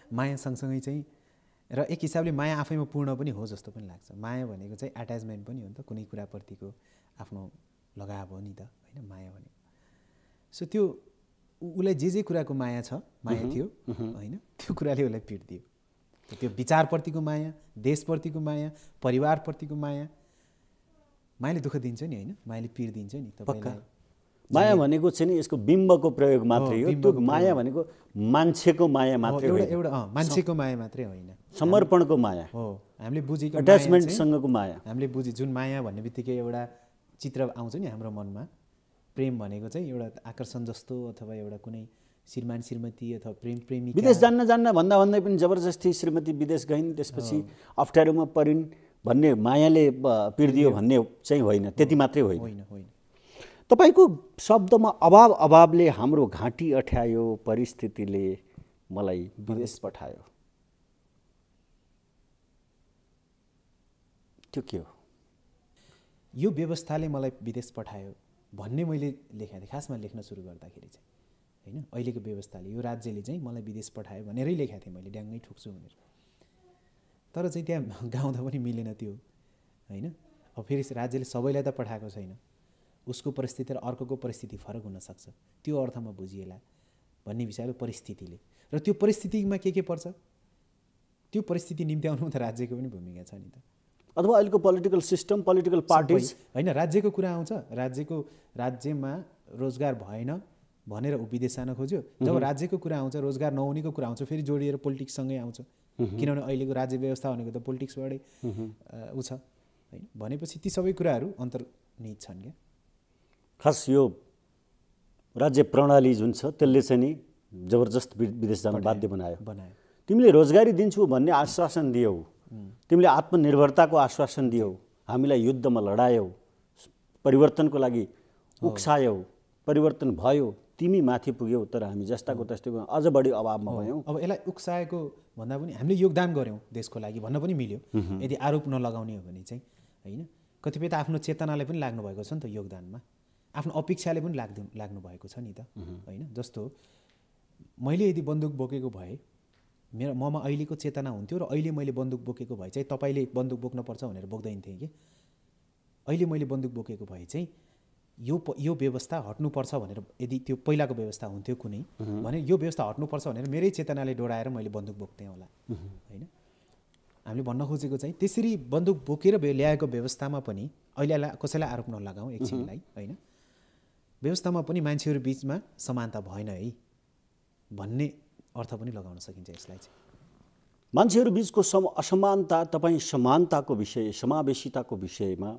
माया सँगसँगै चाहिँ र एक हिसाबले माया आफैमा पूर्ण पनि हो जस्तो पनि लाग्छ। माया भनेको चाहिँ एट्याचमेन्ट पनि हो नि त, कुनै कुराप्रतिको आफ्नो लगाव हो नि त, होइन माया भनेको। सो त्यो उसलाई जे कुराको माया छ, माया थियो होइन, त्यो कुराले उसलाई पिर दियो। त्यो विचारप्रतिको माया, देशप्रतिको माया, परिवारप्रतिको माया, मायाले दुःख दिन्छ नि होइन, मायाले पिर दिन्छ नि तपाईँलाई। माया भनेको चाहिँ नि यसको बिम्बको प्रयोग मात्रै हो। त्यो माया भनेको मान्छेको माया मात्रै हो, एउटा मान्छेको माया मात्रै होइन, समर्पणको माया हो। हामीले बुझेको अट्याचमेन्टसँगको माया, हामीले बुझे जुन माया भन्ने बित्तिकै एउटा चित्र आउँछ नि हाम्रो मनमा। प्रेम भनेको चाहिँ एउटा आकर्षण जस्तो, अथवा एउटा कुनै श्रीमान श्रीमती अथवा प्रेम प्रेमिका। विदेश जान्न भन्दा भन्दै पनि जबरजस्ती श्रीमती विदेश गइन्, त्यसपछि अप्ठ्यारोमा परिन् भन्ने मायाले पिर्दियो भन्ने चाहिँ होइन, त्यति मात्रै होइन। तपाईँको शब्दमा अभावले हाम्रो घाँटी अठ्यायो, परिस्थितिले मलाई विदेश पठायो, त्यो के हो? यो व्यवस्थाले मलाई विदेश पठायो भन्ने मैले लेखेको थिएँ खासमा लेख्न सुरु गर्दाखेरि चाहिँ, होइन। अहिलेको व्यवस्थाले, यो राज्यले चाहिँ मलाई विदेश पठायो भनेरै लेखेको थिएँ मैले, ड्याङ्गै ठोक्छु भनेर। तर चाहिँ त्यहाँ गाउँदा पनि मिलेन त्यो, होइन। अब फेरि राज्यले सबैलाई त पठाएको छैन, उसको परिस्थिति र अर्कोको परिस्थिति फरक हुनसक्छ, त्यो अर्थमा बुझिएला भन्ने विषयको परिस्थितिले। र त्यो परिस्थितिमा के पर्छ, त्यो परिस्थिति निम्त्याउनुमा त राज्यको पनि भूमिका छ नि त, अथवा अहिलेको पोलिटिकल सिस्टम, पोलिटिकल पार्टिज, होइन। राज्यको कुरा आउँछ, राज्यमा रोजगार भएन भनेर ऊ विदेश जान खोज्यो। जब राज्यको कुरा आउँछ, रोजगार नहुनेको कुरा आउँछ, फेरि जोडिएर पोलिटिक्ससँगै आउँछ, किनभने अहिलेको राज्य व्यवस्था भनेको त पोलिटिक्सबाटै ऊ छ, होइन। भनेपछि ती सबै कुराहरू अन्तर्निहित छन् क्या। खास यो राज्य प्रणाली जुन छ त्यसले चाहिँ नि जबरजस्त विदेश जान बाध्य बनायो। तिमीले रोजगारी दिन्छु भन्ने आश्वासन दियौ, तिमीले आत्मनिर्भरताको आश्वासन दियौ, हामीलाई युद्धमा लडायौ, परिवर्तनको लागि उक्सायौ, परिवर्तन भयो, तिमी माथि पुग्यौ, तर हामी जस्ताको तस्तैको अझ बढी अभावमा भयौँ। अब यसलाई उक्साएको भन्दा पनि हामीले योगदान गऱ्यौँ देशको लागि भन्न पनि मिल्यो, यदि आरोप नलगाउने हो भने चाहिँ, होइन। कतिपय त आफ्नो चेतनाले पनि लाग्नु भएको छ नि त योगदानमा, आफ्नो अपेक्षाले पनि लाग्नु भएको छ नि त, होइन। जस्तो मैले यदि बन्दुक बोकेको भए, ममा अहिलेको चेतना हुन्थ्यो र अहिले मैले बन्दुक बोकेको भए चाहिँ तपाईँले बन्दुक बोक्नुपर्छ भनेर बोक्दैन थिएँ कि। अहिले मैले बन्दुक बोकेको भए चाहिँ यो व्यवस्था हट्नुपर्छ भनेर, यदि त्यो पहिलाको व्यवस्था हुन्थ्यो कुनै भने यो व्यवस्था हट्नुपर्छ भनेर मेरै चेतनाले डोराएर मैले बन्दुक बोक्थेँ होला, होइन। हामीले भन्न खोजेको चाहिँ त्यसरी बन्दुक बोकेर ल्याएको व्यवस्थामा पनि अहिले कसैलाई आरोप नलगाउँ एकछिनलाई, होइन। व्यवस्थामा पनि मान्छेहरू बिचमा समानता भएन है भन्ने अर्थ पनि लगाउन सकिन्छ यसलाई चाहिँ। मान्छेहरू बिचको असमानता, तपाईँ समानताको विषय, समावेशिताको विषयमा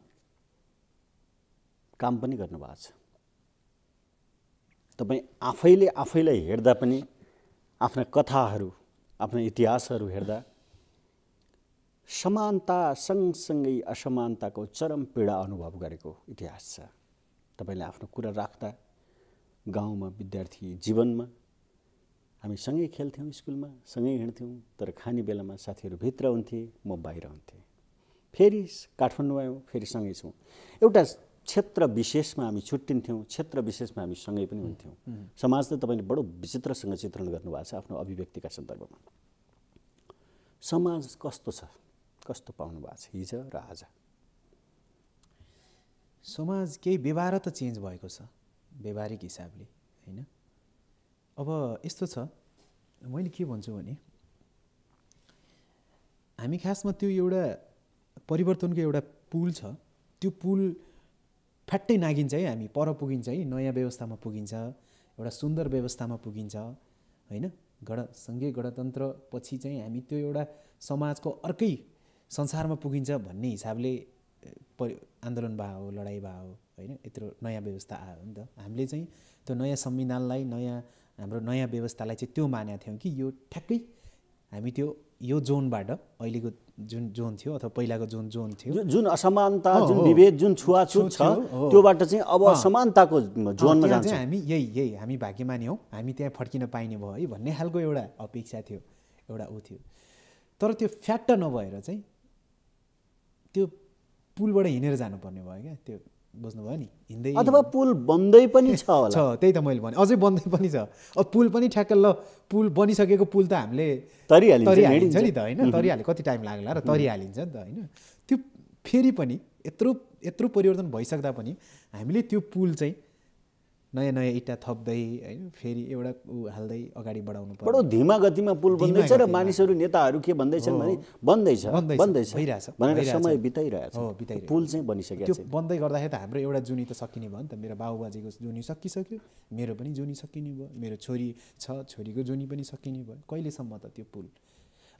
काम पनि गर्नुभएको छ। तपाईँ आफैलाई हेर्दा पनि, आफ्ना कथाहरू, आफ्ना इतिहासहरू हेर्दा समानता सँगसँगै असमानताको चरम पीडा अनुभव गरेको इतिहास छ। तपाईँले आफ्नो कुरा राख्दा गाउँमा, विद्यार्थी जीवनमा हामी सँगै खेल्थ्यौँ, स्कुलमा सँगै हिँड्थ्यौँ, तर खाने बेलामा साथीहरू भित्र हुन्थे, म बाहिर हुन्थेँ। फेरि काठमाडौँ आयौँ, फेरि सँगै छौँ। एउटा क्षेत्र विशेषमा हामी छुट्टिन्थ्यौँ, क्षेत्र विशेषमा हामी सँगै पनि हुन्थ्यौँ। समाज त तपाईँले बडो विचित्रसँग चित्रण गर्नुभएको छ आफ्नो अभिव्यक्तिका सन्दर्भमा। समाज कस्तो छ, कस्तो पाउनु भएको छ हिजो र आज? समाज केही व्यवहार त चेन्ज भएको छ व्यवहारिक हिसाबले, होइन? अब यस्तो छ, मैले के भन्छु भने हामी खासमा त्यो एउटा परिवर्तनको एउटा पुल छ, त्यो पुल फ्याट्टै नागिन्छ है, हामी पर पुगिन्छ है, नयाँ व्यवस्थामा पुगिन्छ, एउटा सुन्दर व्यवस्थामा पुगिन्छ, होइन? सङ्घीय गणतन्त्र पछि चाहिँ हामी त्यो एउटा समाजको अर्कै संसारमा पुगिन्छ भन्ने हिसाबले आन्दोलन भयो, लडाइँ भयो, होइन? यत्रो नयाँ व्यवस्था आयो नि त। हामीले चाहिँ त्यो नयाँ संविधानलाई, हाम्रो नयाँ व्यवस्थालाई चाहिँ त्यो मानेका थियौँ कि यो ठ्याक्कै हामी त्यो यो जोनबाट, अहिलेको जुन जोन थियो अथवा पहिलाको जोन थियो, जुन असमानता, जुन विभेद, जुन छुवाछुत छ, त्योबाट चाहिँ अब समानताको जोनमा जान्छ। हामी यही हामी भाग्यमानी हौँ, हामी त्यहाँ फर्किन पाइने भयो है भन्ने खालको एउटा अपेक्षा थियो, एउटा ऊ थियो। तर त्यो फ्याट्ट नभएर चाहिँ त्यो पुलबाट हिँडेर जानुपर्ने भयो क्या, त्यो बुझ्नुभयो नि? हिँड्दै अथवा पुल बन्दै पनि छ होला। त्यही त मैले भने, अझै बन्दै पनि छ। अब पुल पनि ठ्याक्क ल, पुल बनिसकेको पुल त हामीले तरिहालिन्छ नि त, होइन? तरिहाल्यो, कति टाइम लाग्ला र तरिहालिन्छ नि त, होइन? त्यो फेरि पनि यत्रो परिवर्तन भइसक्दा पनि हामीले त्यो पुल चाहिँ नयाँ नयाँ इँटा थप्दै, होइन, फेरि एउटा ऊ हाल्दै अगाडि बढाउनु पर्छ। बडो धीमा गतिमा पुल बन्दैछ र मानिसहरू, नेताहरू के भन्दैछन् भने बन्दैछ भनेर समय बिताइरहेछ। पुल चाहिँ बनिसकेको त्यो बन्दै गर्दाखेरि त हाम्रो एउटा जुनी त सकिने भयो नि त। मेरो बाबुबाजेको जुनी सकिसक्यो, मेरो पनि जुनी सकिने भयो, मेरो छोरी छ, छोरीको जुनी पनि सकिने भयो। कहिलेसम्म त त्यो पुल?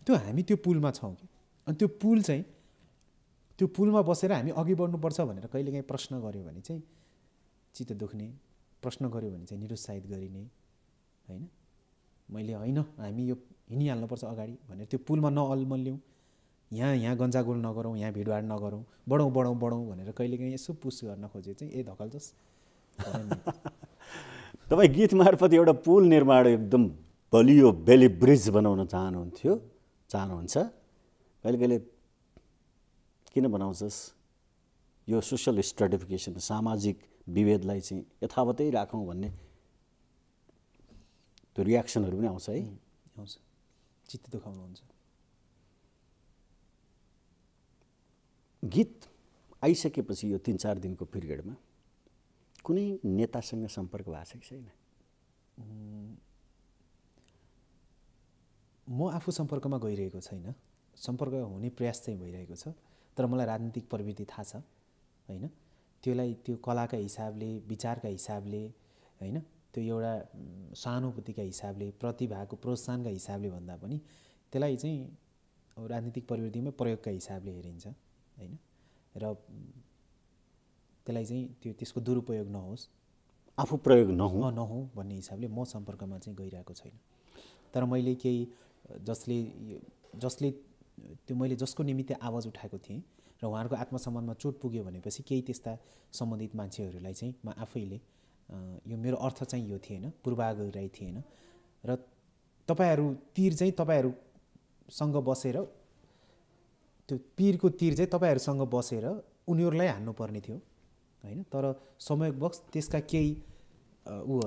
त्यो हामी त्यो पुलमा छौँ कि, अनि त्यो पुल चाहिँ, त्यो पुलमा बसेर हामी अघि बढ्नुपर्छ भनेर कहिलेकाहीँ प्रश्न गऱ्यो भने चाहिँ चित्त दुख्ने, प्रश्न गऱ्यो भने चाहिँ निरुत्साहित गरिने, होइन? मैले होइन हामी यो हिँडिहाल्नुपर्छ अगाडि भनेर त्यो पुलमा नअल्मल्याउँ, यहाँ गन्जागोल नगरौँ, यहाँ भिडभाड नगरौँ, बढौँ भनेर कहिलेकाहीँ यसो पुस गर्न खोजे चाहिँ धकल जस। तपाईँ गीत मार्फत एउटा पुल निर्माण, एकदम बलियो बेली ब्रिज बनाउन चाहनुहुन्छ, कहिले किन बनाउँछस्? यो सोसल स्ट्राटिफिकेसन, सामाजिक विभेदलाई चाहिँ यथावतै राखौँ भन्ने त्यो रियाक्सनहरू पनि आउँछ है? आउँछ, चित्त दुखाउनुहुन्छ। गीत आइसकेपछि यो 3-4 दिनको पिरियडमा कुनै नेतासँग सम्पर्क भएको छ कि छैन? म आफू सम्पर्कमा गइरहेको छैन, सम्पर्क हुने प्रयास चाहिँ भइरहेको छ। तर मलाई राजनीतिक प्रवृत्ति थाहा छ, होइन? त्यसलाई त्यो कलाका हिसाबले, विचारका हिसाबले, होइन, त्यो एउटा सहानुभूतिका हिसाबले, प्रतिभाको प्रोत्साहनका हिसाबले भन्दा पनि त्यसलाई चाहिँ अब राजनीतिक प्रवृत्तिमा प्रयोगका हिसाबले हेरिन्छ, होइन? र त्यसलाई चाहिँ त्यसको दुरुपयोग नहोस्, आफू प्रयोग नहुँ भन्ने हिसाबले म सम्पर्कमा चाहिँ गइरहेको छैन। तर मैले केही जसले त्यो मैले जसको निमित्त आवाज उठाएको थिएँ र उहाँहरूको आत्मसम्मानमा चोट पुग्यो भनेपछि केही त्यस्ता सम्बन्धित मान्छेहरूलाई चाहिँ म आफैले यो मेरो अर्थ चाहिँ यो थिएन, पूर्वाग्रह गरिरहेको थिएन र तपाईँहरू तीर चाहिँ तपाईँहरूसँग बसेर, त्यो पीरको तीर चाहिँ तपाईँहरूसँग बसेर उनीहरूलाई हान्नुपर्ने थियो, होइन? तर संयोगवश त्यसका केही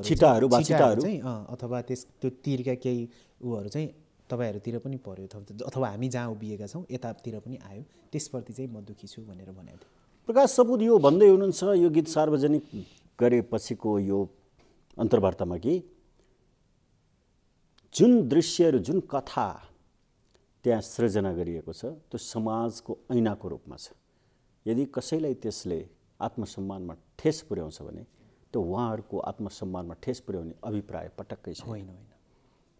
छिटाहरू चाहिँ अथवा त्यो तीरका केही ऊहरू चाहिँ तपाईँहरूतिर पनि पर्यो, अथवा हामी जहाँ उभिएका छौँ यतातिर पनि आयो, त्यसप्रति चाहिँ म दुःखी छु भनेर भनेको थिएँ। प्रकाश सपुत यो भन्दै हुनुहुन्छ यो गीत सार्वजनिक गरेपछिको यो अन्तर्वार्तामा कि जुन दृश्यहरू, जुन कथा त्यहाँ सृजना गरिएको छ त्यो समाजको ऐनाको रूपमा छ। यदि कसैलाई त्यसले आत्मसम्मानमा ठेस पुर्याउँछ भने त्यो उहाँहरूको आत्मसम्मानमा ठेस पुर्याउने अभिप्राय पटक्कै छैन। होइन,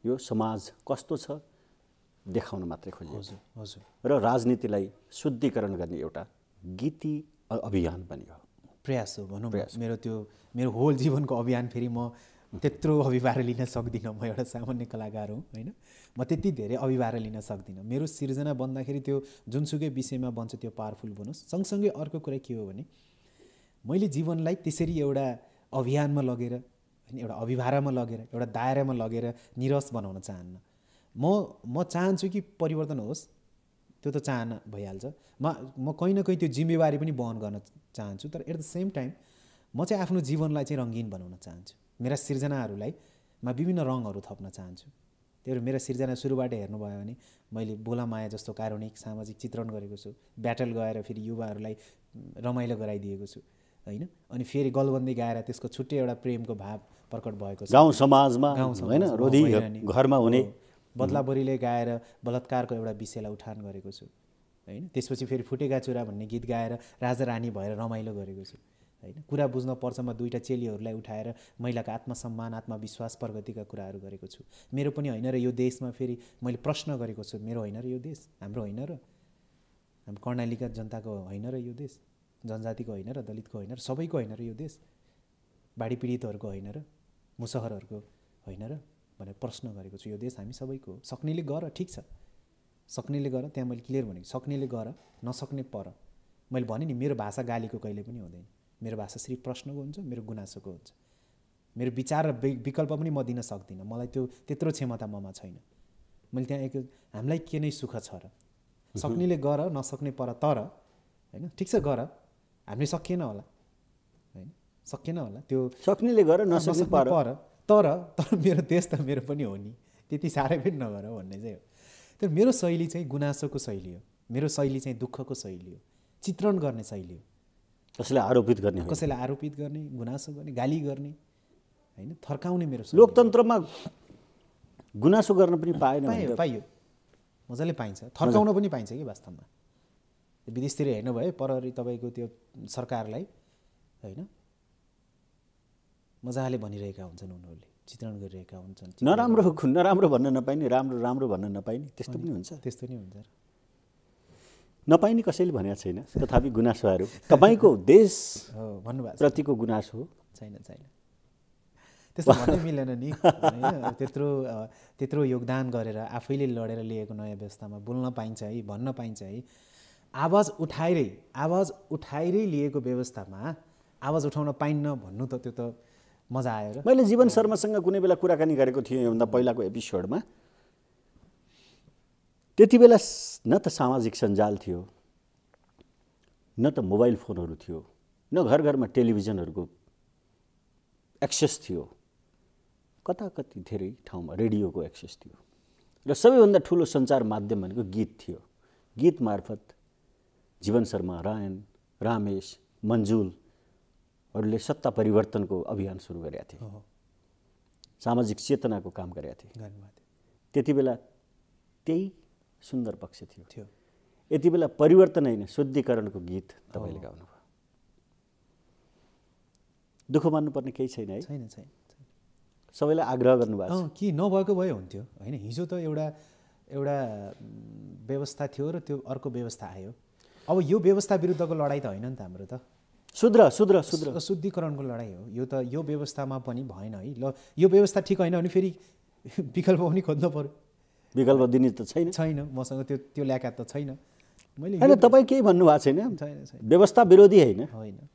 यो समाज कस्तो छ देखाउन मात्रै खोजिएको छ। हजुर। र राजनीतिलाई शुद्धिकरण गर्ने एउटा गीती अभियान पनि हो, प्रयास हो भनौँ। मेरो होल जीवनको अभियान फेरि म त्यत्रो अभिभार लिन सक्दिनँ। म एउटा सामान्य कलाकार हुँ, होइन? म त्यति धेरै अभिभार लिन सक्दिनँ। मेरो सिर्जना बन्दाखेरि त्यो जुनसुकै विषयमा बन्छ त्यो पावरफुल बनोस्। सँगसँगै अर्को कुरा के हो भने मैले जीवनलाई त्यसरी एउटा अभियानमा लगेर, एउटा अभिभारमा लगेर, एउटा दायरामा लगेर निरस बनाउन चाहन्न। म चाहन्छु कि परिवर्तन होस्, त्यो त चाहना भइहाल्छ। म कहीँ न कहीँ त्यो जिम्मेवारी पनि वहन गर्न चाहन्छु, तर एट द सेम टाइम म चाहिँ आफ्नो जीवनलाई चाहिँ रङ्गीन बनाउन चाहन्छु। मेरा सिर्जनाहरूलाई विभिन्न रङहरू थप्न चाहन्छु। त्यही भएर मेरा सिर्जना सुरुबाट हेर्नुभयो भने मैले बोला माया जस्तो कारुणिक सामाजिक चित्रण गरेको छु, ब्याटल गएर फेरि युवाहरूलाई रमाइलो गराइदिएको छु होइन। अनि फेरि गलबन्दी गाएर त्यसको छुट्टै एउटा प्रेमको भाव प्रकट भएको छ गाउँ समाजमा होइन, रोधी घरमा हुने बदलाबरीले गाएर बलात्कारको एउटा विषयलाई उठान गरेको छु होइन। त्यसपछि फेरि फुटेका चुरा भन्ने गीत गाएर राजा रानी भएर रमाइलो गरेको छु होइन। कुरा बुझ्न पर्छमा दुईटा चेलीहरूलाई उठाएर महिलाको आत्मसम्मान आत्मविश्वास प्रगतिका कुराहरू गरेको छु। मेरो पनि होइन र यो देशमा फेरि मैले प्रश्न गरेको छु, मेरो होइन र यो देश, हाम्रो होइन र हाम्रो कर्णालीका जनताको होइन र यो देश, जनजातिको होइन र दलितको होइन र सबैको होइन र यो देश, बाढी पीडितहरूको होइन र मुसहरहरूको होइन र भनेर प्रश्न गरेको छु। यो देश हामी सबैको हो, सक्नेले गर, ठिक छ, सक्नेले गर। त्यहाँ मैले क्लियर भनेको सक्नेले गर, नसक्ने पर। मैले भने नि मेरो भाषा गालीको कहिले पनि हुँदैन, मेरो भाषा सिर्फ प्रश्नको हुन्छ, मेरो गुनासोको हुन्छ। मेरो विचार र विकल्प पनि म दिन सक्दिनँ, मलाई त्यो त्यत्रो क्षमता ममा छैन। मैले त्यहाँ हामीलाई के नै सुख छ र, सक्नेले गर, नसक्ने पर, तर होइन ठिक छ गर, हामीले सकिएन होला होइन, सकिएन होला, त्यो सक्नेले गर, नसक्ने पर, तर मेरो देश त मेरो पनि हो नि, त्यति साह्रै पनि नगर भन्ने चाहिँ हो। तर मेरो शैली चाहिँ गुनासोको शैली हो, मेरो शैली चाहिँ दुःखको शैली हो, चित्रण गर्ने शैली हो। कसैलाई आरोपित गर्ने, कसैलाई आरोपित गर्ने, गुनासो गर्ने, गाली गर्ने होइन, थर्काउने मेरो शैली। लोकतन्त्रमा गुनासो गर्न पनि पाइयो, मजाले पाइन्छ, थर्काउन पनि पाइन्छ कि वास्तवमा। विदेशतिर हेर्नुभयो प्रहरी तपाईँको त्यो सरकारलाई होइन मजाले भनिरहेका हुन्छन्, उनीहरूले चित्रण गरिरहेका हुन्छन्। नराम्रो भन्न नपाइने, राम्रो भन्न नपाइने, त्यस्तो पनि हुन्छ। त्यस्तो नि हुन्छ, नपाइने कसैले भनेको छैन। तथापि गुनासोहरू तपाईँको देश भन्नुभएको प्रतिको गुनासो छैन, त्यस्तो भन्नै मिलेन नि होइन। त्यत्रो योगदान गरेर आफैले लडेर लिएको नयाँ व्यवस्थामा बोल्न पाइन्छ है, भन्न पाइन्छ है। आवाज उठाएरै लिएको व्यवस्थामा आवाज उठाउन पाइन्न भन्नु त त्यो त मजा आयो र। मैले जीवन शर्मासँग कुनै बेला कुराकानी गरेको थिएँ योभन्दा पहिलाको एपिसोडमा। त्यति बेला न त सामाजिक सञ्जाल थियो, न त मोबाइल फोनहरू थियो, न घर घरमा टेलिभिजनहरूको एक्सेस थियो, कति धेरै ठाउँमा रेडियोको एक्सेस थियो, र सबैभन्दा ठुलो सञ्चार माध्यम भनेको गीत थियो। गीत मार्फत जीवन शर्मा, रायन, रामेश, मन्जुलहरूले सत्ता परिवर्तनको अभियान सुरु गरेका थिए, सामाजिक चेतनाको काम गरेका थिए। त्यति बेला त्यही सुन्दर पक्ष थियो। यति बेला परिवर्तन होइन, शुद्धिकरणको गीत तपाईँले गाउनुभयो। दुःख मान्नुपर्ने केही छैन है, छैन। सबैलाई आग्रह गर्नुभएको छ कि नभएको भए हुन्थ्यो होइन। हिजो त एउटा व्यवस्था थियो र त्यो अर्को व्यवस्था आयो। अब यो व्यवस्था विरुद्धको लडाइँ त होइन नि त हाम्रो, त शुद्धिकरणको लडाइँ हो यो। त यो व्यवस्थामा पनि भएन है, ल यो व्यवस्था ठिक होइन भने फेरि विकल्प पनि खोज्नु पर्यो। विकल्प दिने त छैन मसँग, त्यो ल्याका त छैन। मैले होइन, तपाईँ केही भन्नुभएको छैन, व्यवस्था विरोधी होइन,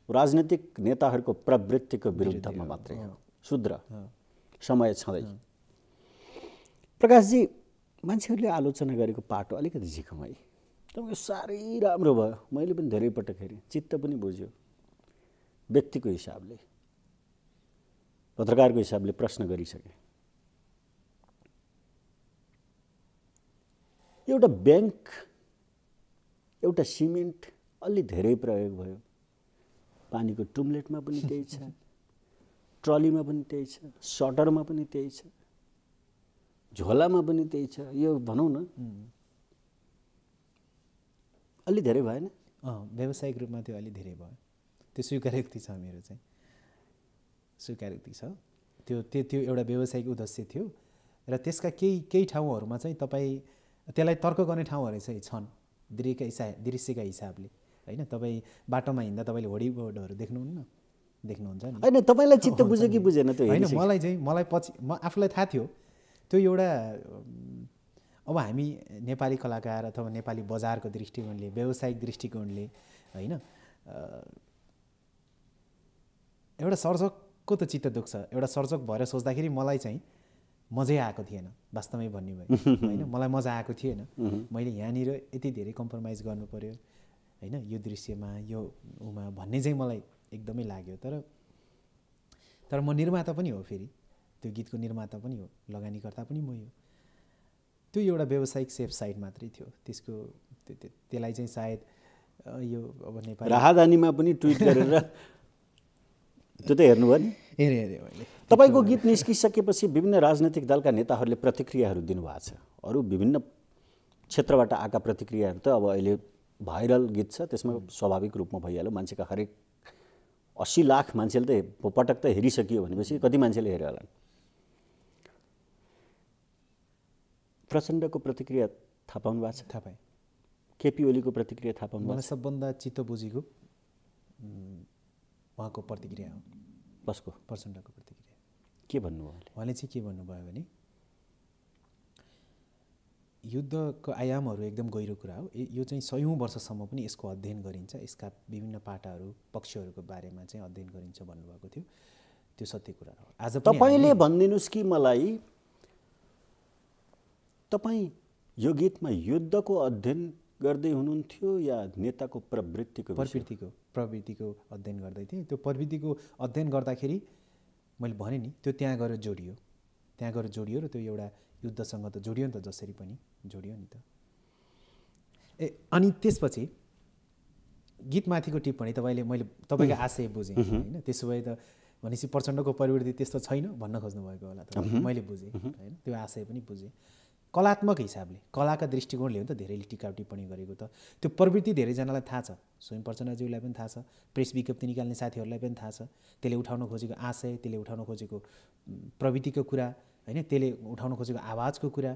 राजनीतिक नेताहरूको प्रवृत्तिको विरुद्धमा मात्रै हो। शुद्र समय छँदै प्रकाशजी, मान्छेहरूले आलोचना गरेको पाटो अलिकति झिकौँ है। तपाईँको साह्रै राम्रो भयो, मैले पनि धेरै पटक हेरेँ, चित्त पनि बुझ्यो। व्यक्तिको हिसाबले, पत्रकारको हिसाबले प्रश्न गरिसकेँ। एउटा ब्याङ्क, एउटा सिमेन्ट अलि धेरै प्रयोग भयो, पानीको टुम्लेटमा पनि त्यही छ, ट्रलीमा पनि त्यही छ, सटरमा पनि त्यही छ, झोलामा पनि त्यही छ। यो भनौँ न अलि धेरै भएन? व्यावसायिक रूपमा त्यो अलि धेरै भयो, त्यो स्वीकारोक्ति छ, मेरो चाहिँ स्वीकारोक्ति छ। त्यो एउटा व्यावसायिक उद्देश्य थियो र त्यसका केही ठाउँहरूमा चाहिँ तपाईँ त्यसलाई तर्क गर्ने ठाउँहरू चाहिँ छन् दृश्यका हिसाबले होइन। तपाईँ बाटोमा हिँड्दा तपाईँले होर्डिङबोर्डहरू देख्नुहुन्छ नि होइन? तपाईँलाई चित्त बुझ्यो कि बुझेन त्यो? होइन, मलाई पछि आफूलाई थाहा थियो त्यो एउटा। अब हामी नेपाली कलाकार अथवा नेपाली बजारको दृष्टिकोणले, व्यावसायिक दृष्टिकोणले होइन, एउटा सर्जकको त चित्त दुख्छ। एउटा सर्जक भएर सोच्दाखेरि मलाई चाहिँ मजै आएको थिएन वास्तवमै भन्ने भयो होइन, मलाई मजा आएको थिएन। मैले यहाँनिर यति धेरै कम्प्रोमाइज गर्नु पर्यो होइन यो दृश्यमा यो उमा भन्ने चाहिँ मलाई एकदमै लाग्यो। तर म निर्माता पनि हो, फेरि त्यो गीतको निर्माता पनि हो, लगानीकर्ता पनि मै हो। त्यो एउटा व्यावसायिक सेफ साइड मात्रै थियो, त्यसको त्यसलाई चाहिँ सायद यो अब नेपाली राहदानीमा पनि ट्विट गरेर त्यो त हेर्नुभयो नि? हेरेँ मैले। तपाईँको गीत निस्किसकेपछि विभिन्न राजनैतिक दलका नेताहरूले प्रतिक्रियाहरू दिनुभएको छ। अरू विभिन्न क्षेत्रबाट आएका प्रतिक्रियाहरू त अब अहिले भाइरल गीत छ, त्यसमा स्वाभाविक रूपमा भइहाल्यो। मान्छेका हरेक 80 लाख मान्छेले त पटक त हेरिसकियो भनेपछि कति मान्छेले हेऱ्यो होला? प्रचण्डको प्रतिक्रिया थाहा पाउनु भएको छ? थाहा पाएँ। केपी ओलीको प्रतिक्रिया थाहा पाउनु भएको मलाई सबभन्दा चित्त बुझेको उहाँको प्रतिक्रिया हो। कसको? प्रचण्डको प्रतिक्रिया। के भन्नुभयो उहाँले चाहिँ के भन्नुभयो भने युद्धको आयामहरू एकदम गहिरो कुरा हो, यो चाहिँ 100औं वर्षसम्म पनि यसको अध्ययन गरिन्छ, यसका विभिन्न पाटाहरू पक्षहरूको बारेमा चाहिँ अध्ययन गरिन्छ भन्नुभएको थियो। त्यो सत्य कुरा हो। आज तपाईँले भनिदिनुहोस् कि मलाई, तपाईँ यो गीतमा युद्धको अध्ययन गर्दै हुनुहुन्थ्यो या नेताको प्रवृत्तिको अध्ययन गर्दै थिएँ। त्यो प्रवृत्तिको अध्ययन गर्दाखेरि मैले भने नि त्यो त्यहाँ गएर जोडियो र त्यो एउटा युद्धसँग त जोडियो नि त, जसरी पनि जोडियो नि त। अनि त्यसपछि गीतमाथिको टिप्पणी मैले तपाईँको आशय बुझेँ होइन। त्यसो भए त भनेपछि प्रचण्डको प्रवृत्ति त्यस्तो छैन भन्न खोज्नु भएको होला त, मैले बुझेँ होइन। त्यो आशय पनि बुझेँ। कलात्मक हिसाबले, कलाका दृष्टिकोणले हो नि त धेरैले टिका टिप्पणी गरेको त। त्यो प्रवृत्ति धेरैजनालाई थाहा छ, स्वयं प्रचण्डज्यूलाई पनि थाहा छ, प्रेस विज्ञप्ति निकाल्ने साथीहरूलाई पनि थाहा छ। त्यसले उठाउन खोजेको आशय, त्यसले उठाउन खोजेको प्रवृत्तिको कुरा होइन, त्यसले उठाउन खोजेको आवाजको कुरा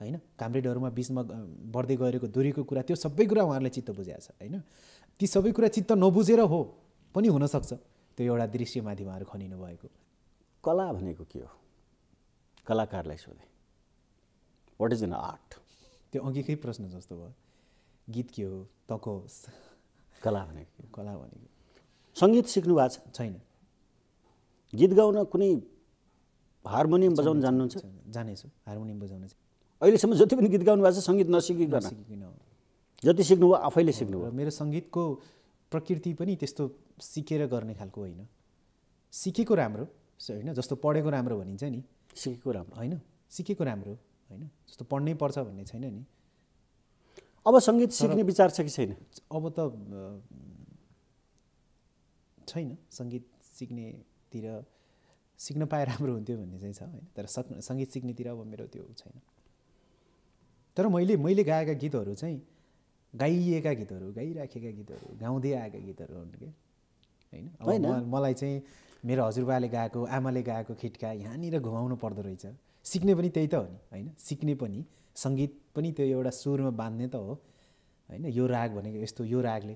होइन, कामरेडहरूमा बिचमा बढ्दै गएको दूरीको कुरा, त्यो सबै कुरा उहाँहरूले चित्त बुझाएको छ होइन। ती सबै कुरा चित्त नबुझेर हो पनि हुनसक्छ त्यो एउटा दृश्यमाथि उहाँहरू खनिनु भएको। कला भनेको के हो? कलाकारलाई सोधे, व्हाट इज एन आर्ट? त्यो अघिकै प्रश्न जस्तो भयो। गीत के हो, तको होस्। कला भनेको कला भनेको सङ्गीत सिक्नु भएको छैन? गीत गाउन कुनै हार्मोनियम बजाउन जान्नुहुन्छ? जानेछु, हार्मोनियम बजाउन। अहिलेसम्म जति पनि गीत गाउनु भएको छ सङ्गीत नसिकिकन जति सिक्नुभयो आफैले सिक्नुभयो। मेरो सङ्गीतको प्रकृति पनि त्यस्तो सिकेर गर्ने खालको होइन। सिकेको राम्रो होइन, जस्तो पढेको राम्रो भनिन्छ नि, सिकेको राम्रो होइन, सिकेको राम्रो होइन, जस्तो पढ्नै पर्छ भन्ने छैन नि। अब सङ्गीत सिक्ने विचार छ कि छैन? अब त छैन, सङ्गीत सिक्न पाए राम्रो हुन्थ्यो भन्ने चाहिँ छ होइन। तर सङ्गीत सिक्नेतिर अब मेरो त्यो छैन। तर मैले गाएका गीतहरू चाहिँ गाइएका गीतहरू, गाइराखेका गीतहरू, गाउँदै आएका गीतहरू हुन् कि होइन। अब मलाई चाहिँ मेरो हजुरबाले गाएको, आमाले गाएको खिटका यहाँनिर घुमाउनु पर्दो रहेछ। सिक्ने पनि त्यही त हो नि होइन। सिक्ने पनि सङ्गीत पनि त्यो एउटा सुरमा बाँध्ने त हो होइन। यो राग भनेको यस्तो, यो रागले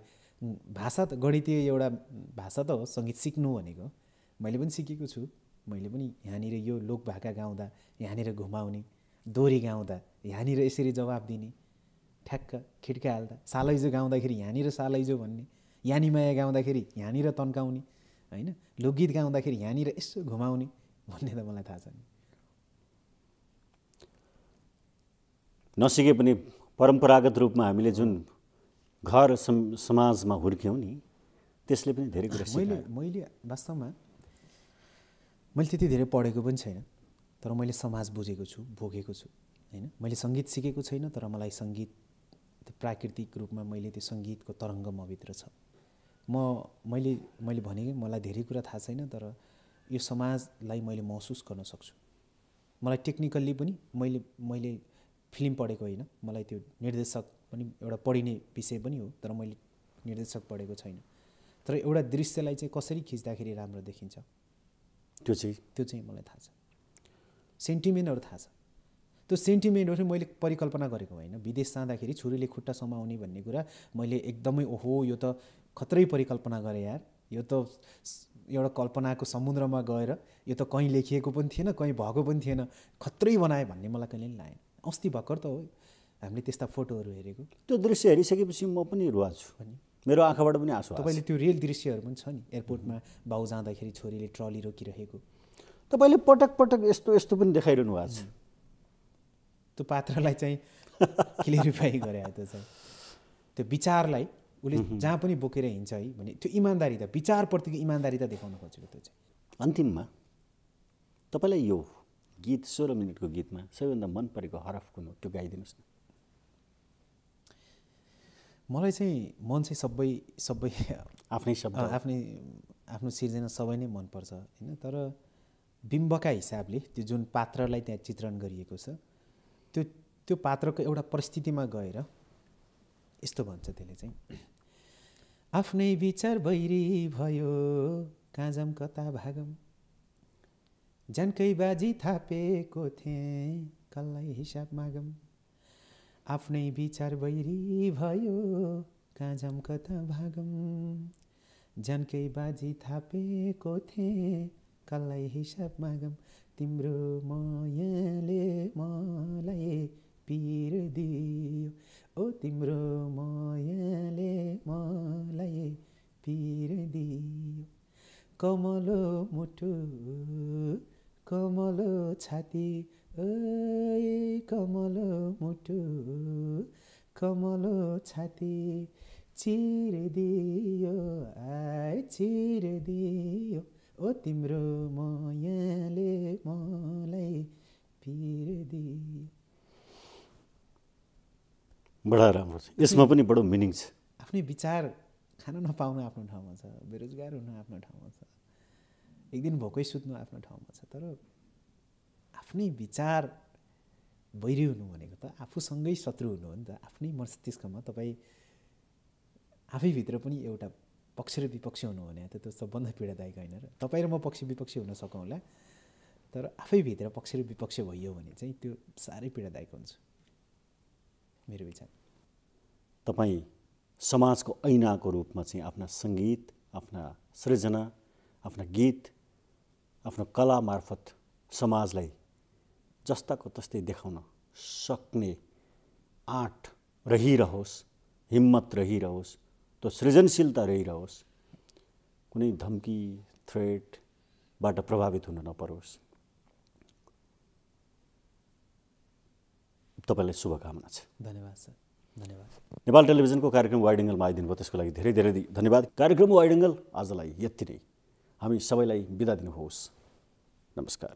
भाषा त गणितीय एउटा भाषा त हो सङ्गीत सिक्नु भनेको। मैले पनि सिकेको छु। मैले पनि यहाँनिर यो लोक भाका गाउँदा यहाँनिर घुमाउने, दोहोरी गाउँदा यहाँनिर यसरी जवाब दिने, ठ्याक्क खिड्का हाल्दा, सालैजो गाउँदाखेरि यहाँनिर सालैजो भन्ने, यानीमाया गाउँदाखेरि यहाँनिर तन्काउने होइन, लोकगीत गाउँदाखेरि यहाँनिर यसो घुमाउने भन्ने त मलाई थाहा छ नि। नसिके पनि परम्परागत रूपमा हामीले जुन घर समाजमा हुर्क्यौँ नि, त्यसले पनि धेरै कुरा सिकायो। मैले वास्तवमा मैले त्यति धेरै पढेको पनि छैन, तर मैले समाज बुझेको छु, भोगेको छु होइन। मैले सङ्गीत सिकेको छैन, तर मलाई सङ्गीत प्राकृतिक रूपमा मैले त्यो सङ्गीतको तरङ्ग मभित्र छ। मैले भनेँ मलाई धेरै कुरा थाहा छैन, तर यो समाजलाई मैले महसुस गर्न सक्छु। मलाई टेक्निकल्ली पनि मैले फिल्म पढेको होइन, मलाई त्यो निर्देशक पनि एउटा पढिने विषय पनि हो, तर मैले निर्देशक पढेको छैन। तर एउटा दृश्यलाई चाहिँ कसरी खिच्दाखेरि राम्रो देखिन्छ त्यो चाहिँ मलाई थाहा छ। सेन्टिमेन्टहरू थाहा छ। त्यो सेन्टिमेन्टहरू मैले परिकल्पना गरेको होइन। विदेश जाँदाखेरि छुरीले खुट्टा समाउने भन्ने कुरा मैले एकदमै ओहो यो त खत्रै परिकल्पना गरेँ यार, यो त एउटा कल्पनाको समुद्रमा गएर यो त कहीँ लेखिएको पनि थिएन, कहीँ भएको पनि थिएन, खत्रै बनाएँ भन्ने मलाई कहिले पनि लागेन। अस्ति भर्खर त हो हामीले त्यस्ता फोटोहरू हेरेको। त्यो दृश्य हेरिसकेपछि म पनि रुवाछु, मेरो आँखाबाट पनि आँसु आयो। तपाईँले त्यो रियल दृश्यहरू पनि छ नि, एयरपोर्टमा बाउ जाँदाखेरि छोरीले ट्रली रोकिरहेको, तपाईँले पटक पटक यस्तो यस्तो पनि देखाइरहनु भएको छ। त्यो पात्रलाई चाहिँ क्लियरिफाई गरे त्यो चाहिँ त्यो विचारलाई उसले जहाँ पनि बोकेर हिँड्छ है भने त्यो इमान्दारी त विचारप्रतिको इमान्दारी त देखाउन खोजेको त्यो चाहिँ। अन्तिममा तपाईँलाई यो गीत 16 मिनटको गीतमा सबैभन्दा मन परेको हरफ कुन हो त्यो गाइदिनुहोस् न। मलाई चाहिँ मन चाहिँ सबै आफ्नै शब्द आफ्नो सिर्जना सबै नै मनपर्छ होइन। तर बिम्बका हिसाबले त्यो जुन पात्रलाई त्यहाँ चित्रण गरिएको छ त्यो पात्रको एउटा परिस्थितिमा गएर यस्तो भन्छ त्यसले चाहिँ, आफ्नै विचार बैरी भयो काँजम कता भागम, जानकै बाजी थापेको थिएँ कसलाई हिसाब मागम, आफ्नै विचार बैरी भयो काँजम कता भागम, जानकै बाजी थापेको थिएँ कसलाई हिसाब मागम, तिम्रो मायाले मलाई पीर दियो, ओ तिम्रो मायाले मलाई पीर दियो, कमलो मुटु कमलो छाती, ओइ कमलो मुटु कमलो छाती, चिर दियो आइ चिर दियो, ओ तिम्रो मायाले मलाई पीर दियो। बडा राम्रो छ, यसमा पनि बडो मिनिङ छ। आफ्नै विचार खान नपाउनु आफ्नो ठाउँमा छ, बेरोजगार हुनु आफ्नो ठाउँमा छ, एक दिन भोकै सुत्नु आफ्नो ठाउँमा छ, तर आफ्नै विचार बैरी हुनु भनेको त आफूसँगै शत्रु हुनु हो नि त। आफ्नै मस्तिष्कमा तपाईँ आफैभित्र पनि एउटा पक्ष र विपक्ष हुनु भने त त्यो सबभन्दा पीडादायक होइन र। तपाईँ र म पक्ष विपक्षी हुन सकौँला, तर आफैभित्र पक्ष र विपक्ष भइयो भने चाहिँ त्यो साह्रै पीडादायक हुन्छ मेरो विचार। तपाईँ समाजको ऐनाको रूपमा चाहिँ आफ्ना सङ्गीत, आफ्ना सृजना, आफ्ना गीत, आफ्नो कला मार्फत समाजलाई जस्ताको तस्तै देखाउन सक्ने आँट रहिरहोस्, हिम्मत रहिरहोस्, त्यो सृजनशीलता रहिरहोस्, कुनै धम्की थ्रेटबाट प्रभावित हुन नपरोस्। तपाईँलाई शुभकामना छ। धन्यवाद सर, धन्यवाद। नेपाल टेलिभिजनको कार्यक्रम वाइड एङ्गलमा आइदिनु भयो, त्यसको लागि धेरै धेरै धन्यवाद। कार्यक्रम वाइड एङ्गल आजलाई यति नै, हामी सबैलाई बिदा दिनुहोस्। नमस्कार।